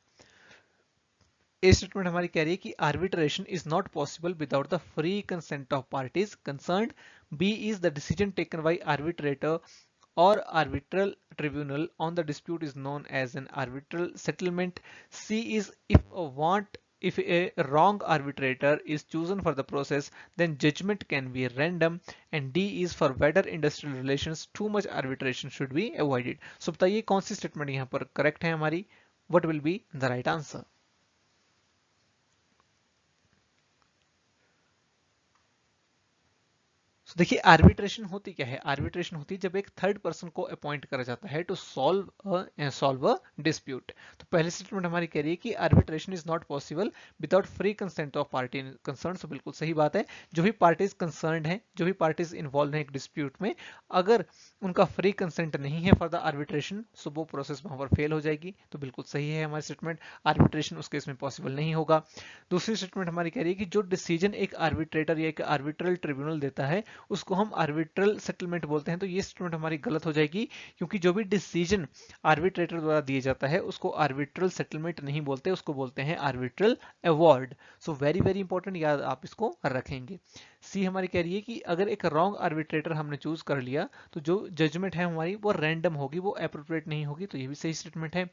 ए स्टेटमेंट हमारी कह रही है कि arbitration is not possible without the free consent of parties concerned. B is the decision taken by arbitrator or arbitral tribunal on the dispute is known as an arbitral settlement. C is if a wrong arbitrator is chosen for the process, then judgment can be random. And D is for whether industrial relations too much arbitration should be avoided. So बताइए कौन सी statement यहाँ पर correct है हमारी? What will be the right answer? So, देखिए arbitration होती क्या है? आर्बिट्रेशन होती है जब एक थर्ड पर्सन को अपॉइंट करा जाता है टू सॉल्व अ डिस्प्यूट। तो पहली स्टेटमेंट हमारी कह रही है कि arbitration is not possible without free consent of party concern. तो बिल्कुल सही बात है, जो भी पार्टीज कंसर्न है, जो भी पार्टीज इन्वॉल्व है एक डिस्प्यूट में, अगर उनका फ्री कंसेंट नहीं है फॉर द आर्बिट्रेशन, सो वो प्रोसेस वहां पर फेल हो जाएगी। तो बिल्कुल सही है हमारी स्टेटमेंट, आर्बिट्रेशन उस केस में पॉसिबल नहीं होगा। दूसरी स्टेटमेंट हमारी कह रही है कि जो डिसीजन एक आर्बिट्रेटर या एक आर्बिट्रल ट्रिब्यूनल देता है उसको हम आर्बिट्रल सेटलमेंट बोलते हैं। तो ये स्टेटमेंट हमारी गलत हो जाएगी, क्योंकि जो भी डिसीजन आर्बिट्रेटर द्वारा दिया जाता है उसको आर्बिट्रल सेटलमेंट नहीं बोलते, उसको बोलते हैं arbitral award. So very very important, याद आप इसको रखेंगे। सी हमारी कह रही है कि अगर एक रॉन्ग आर्बिट्रेटर हमने चूज कर लिया तो जो जजमेंट है हमारी वो रैंडम होगी, वो एप्रोप्रिएट नहीं होगी। तो ये भी सही स्टेटमेंट है।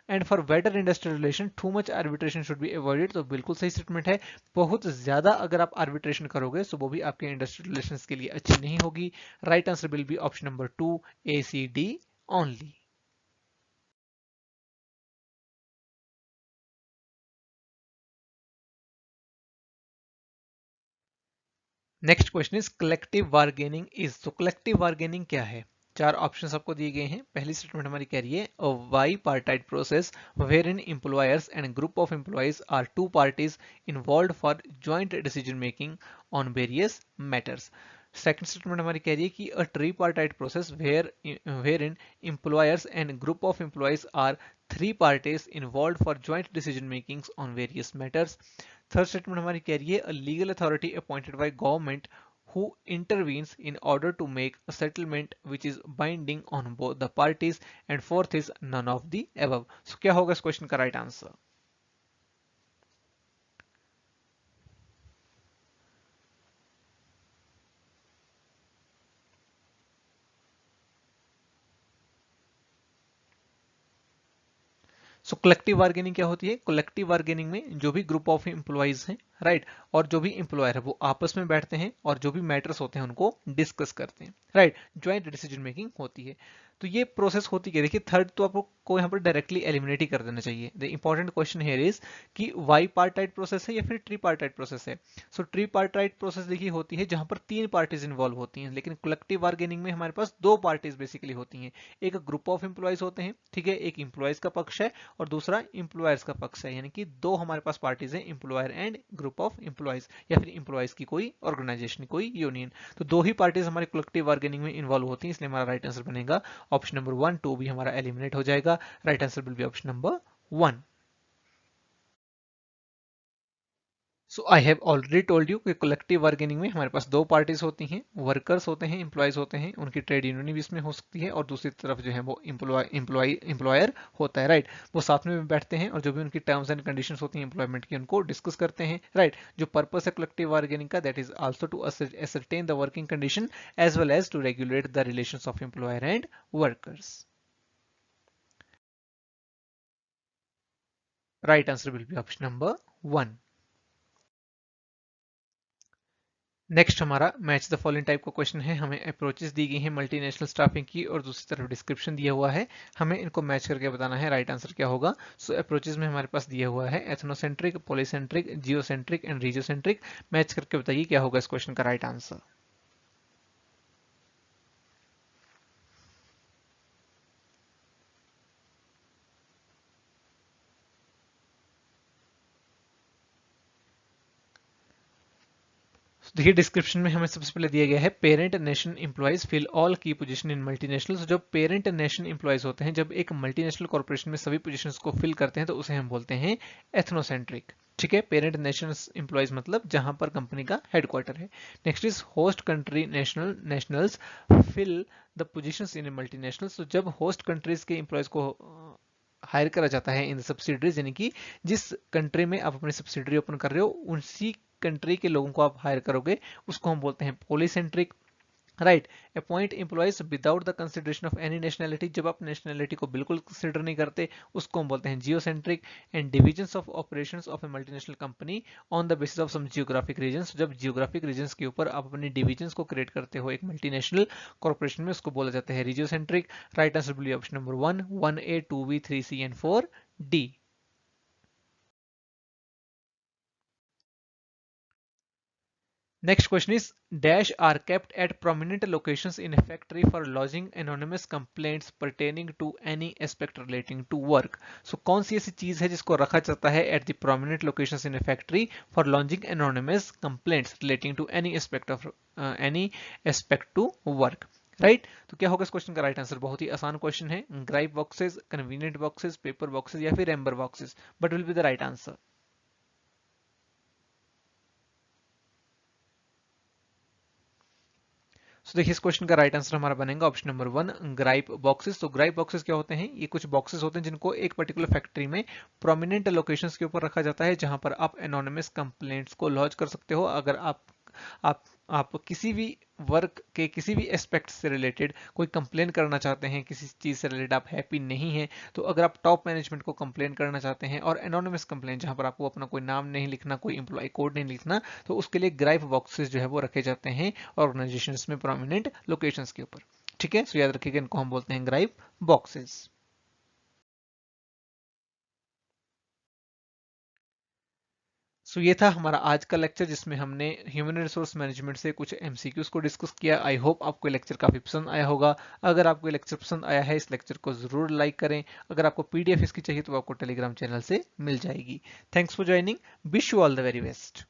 And for better industrial relation too much arbitration should be avoided. तो बिल्कुल सही स्टेटमेंट है, बहुत ज्यादा अगर आप आर्बिट्रेशन करोगे तो वो भी आपके इंडस्ट्रियल रिलेशंस के लिए अच्छी नहीं होगी। Right answer will be option number 2, A C D only. Next question is collective bargaining is. तो कलेक्टिव बार्गेनिंग क्या है? चार ऑप्शंस आपको दिए गए हैं। पहली स्टेटमेंट हमारी कह रही है a bipartite process wherein employers and group of employees are two parties involve for joint decision making on various matters. Second statement हमारी कह रही है कि a tripartite process wherein employers and group of employees are three parties involve for joint decision making on various matters. Third statement हमारी कह रही है a legal authority appointed by government who intervenes in order to make a settlement which is binding on both the parties. And fourth is none of the above. So क्या होगा इस question का right answer? सो collective bargaining क्या होती है? Collective bargaining में जो भी ग्रुप ऑफ एम्प्लॉइज हैं, राइट, और जो भी एम्प्लॉयर है वो आपस में बैठते हैं और जो भी मैटर्स होते हैं उनको डिस्कस करते हैं, राइट, ज्वाइंट डिसीजन मेकिंग होती है। तो ये प्रोसेस होती है। देखिए थर्ड तो आपको यहाँ पर डायरेक्टली एलिमिनेट ही कर देना चाहिए। The important question here is कि वाई पार्टाइट प्रोसेस है या फिर ट्रीपार्टाइट प्रोसेस है। सो ट्रीपार्टाइट प्रोसेस देखिए होती है जहां पर तीन पार्टीज इन्वॉल्व होती हैं, लेकिन कलेक्टिव बार्गेनिंग में हमारे पास दो पार्टीज बेसिकली होती हैं। एक ग्रुप ऑफ एम्प्लॉयज होते हैं, ठीक है, एक एम्प्लॉयज का पक्ष है और दूसरा एम्प्लॉयर्स का पक्ष है, यानी कि दो हमारे पास पार्टीज हैं, employer and group of employees, या फिर एम्प्लॉयज की कोई ऑर्गेनाइजेशन, कोई यूनियन। तो दो ही पार्टीज हमारे कलेक्टिव बार्गेनिंग में इन्वॉल्व होती हैं, इसलिए हमारा राइट आंसर बनेगा ऑप्शन नंबर 1, 2 भी हमारा एलिमिनेट हो जाएगा। Right answer will be option number 1। So I have already told you कि कलेक्टिव बार्गेनिंग में हमारे पास दो पार्टीज होती हैं, वर्कर्स होते हैं, एम्प्लॉयज होते हैं, उनकी ट्रेड यूनियन भी इसमें हो सकती है, और दूसरी तरफ जो है वो एम्प्लॉयर होता है, राइट। वो साथ में बैठते हैं और जो भी उनकी टर्म्स एंड कंडीशंस होती हैं एम्प्लॉयमेंट की उनको डिस्कस करते हैं, राइट। जो पर्पस है कलेक्टिव बार्गेनिंग का, that is also to ascertain the working condition as well as to regulate the relations of employer and workers. Right answer will be option number 1. Next हमारा match the following type का question है। हमें approaches दी गई हैं multinational staffing की और दूसरी तरफ डिस्क्रिप्शन दिया हुआ है, हमें इनको मैच करके बताना है राइट आंसर क्या होगा। सो अप्रोचेस में हमारे पास दिया हुआ है ethnocentric, polycentric, geocentric and regiocentric. Match करके बताइए क्या होगा इस क्वेश्चन का राइट आंसर। देखिए डिस्क्रिप्शन में हमें सबसे पहले दिया गया है parent nation employees fill all की पोजीशन इन मल्टीनेशनल। जो पेरेंट नेशन एम्प्लॉइज होते हैं, जब एक मल्टीनेशनल कॉर्पोरेशन में सभी पोजीशंस को फिल करते हैं तो उसे हम बोलते हैं एथनोसेंट्रिक, ठीक है। पेरेंट नेशन एम्प्लॉइज मतलब जहां पर कंपनी का हेडक्वार्टर है। Next is host country nationals fill the positions in multinational. तो जब होस्ट कंट्रीज के एम्प्लॉइज को हायर करा जाता है इन द सब्सिडरीज, यानी कि जिस कंट्री में आप अपनी सब्सिडरी ओपन कर रहे हो उसी कंट्री के लोगों को आप हायर करोगे, उसको हम बोलते हैं polycentric. Right, appoint employees without the consideration of any nationality, जब आप नेशनैलिटी को बिल्कुल कंसिडर नहीं करते उसको हम बोलते हैं geocentric. And divisions of operations of a multinational company on the basis of some geographic regions, जब जियोग्राफिक रीजन्स के ऊपर आप अपने डिविजन्स को क्रिएट करते हो एक मल्टीनेशनल कॉर्पोरेशन में, उसको बोला जाता है रिजियोसेंट्रिक। राइट आंसर बोलिए option number 1, 1A, 2B, 3C and 4D। Next question is dash are kept at prominent locations in a factory for lodging anonymous complaints pertaining to any aspect relating to work. So कौन सी ऐसी चीज है जिसको रखा जाता है at the prominent locations in a factory for lodging anonymous complaints relating to any aspect to work. Right तो क्या होगा इस क्वेश्चन का राइट आंसर? बहुत ही आसान क्वेश्चन है, gripe boxes, convenient boxes, paper boxes या फिर amber boxes, but will be the right answer. So देखिए इस क्वेश्चन का राइट आंसर हमारा बनेगा ऑप्शन नंबर 1, ग्राइप बॉक्सेस। तो ग्राइप बॉक्सेस क्या होते हैं? ये कुछ बॉक्सेस होते हैं जिनको एक पर्टिकुलर फैक्ट्री में प्रोमिनेंट लोकेशंस के ऊपर रखा जाता है, जहां पर आप एनोनिमस कंप्लेंट्स को लॉन्च कर सकते हो। अगर आप आप किसी भी वर्क के किसी भी एस्पेक्ट से रिलेटेड कोई कंप्लेन करना चाहते हैं, किसी चीज से रिलेटेड आप हैप्पी नहीं हैं, तो अगर आप टॉप मैनेजमेंट को कंप्लेन करना चाहते हैं और एनोनिमस कंप्लेन जहां पर आपको अपना कोई नाम नहीं लिखना, कोई एम्प्लॉय कोड नहीं लिखना, तो उसके लिए ग्राइप बॉक्सेस जो है वो रखे जाते हैं ऑर्गेनाइजेशंस में प्रोमिनेंट लोकेशंस के ऊपर। ठीक है, सो याद रखिएगा इनको हम बोलते हैं ग्राइप बॉक्सेस। सो ये था हमारा आज का लेक्चर जिसमें हमने ह्यूमन रिसोर्स मैनेजमेंट से कुछ एमसीक्यूज को डिस्कस किया। आई होप आपको ये लेक्चर काफी पसंद आया होगा। अगर आपको ये लेक्चर पसंद आया है इस लेक्चर को जरूर लाइक करें। अगर आपको पीडीएफ इसकी चाहिए तो आपको टेलीग्राम चैनल से मिल जाएगी। Thanks for joining, wish you all the very best.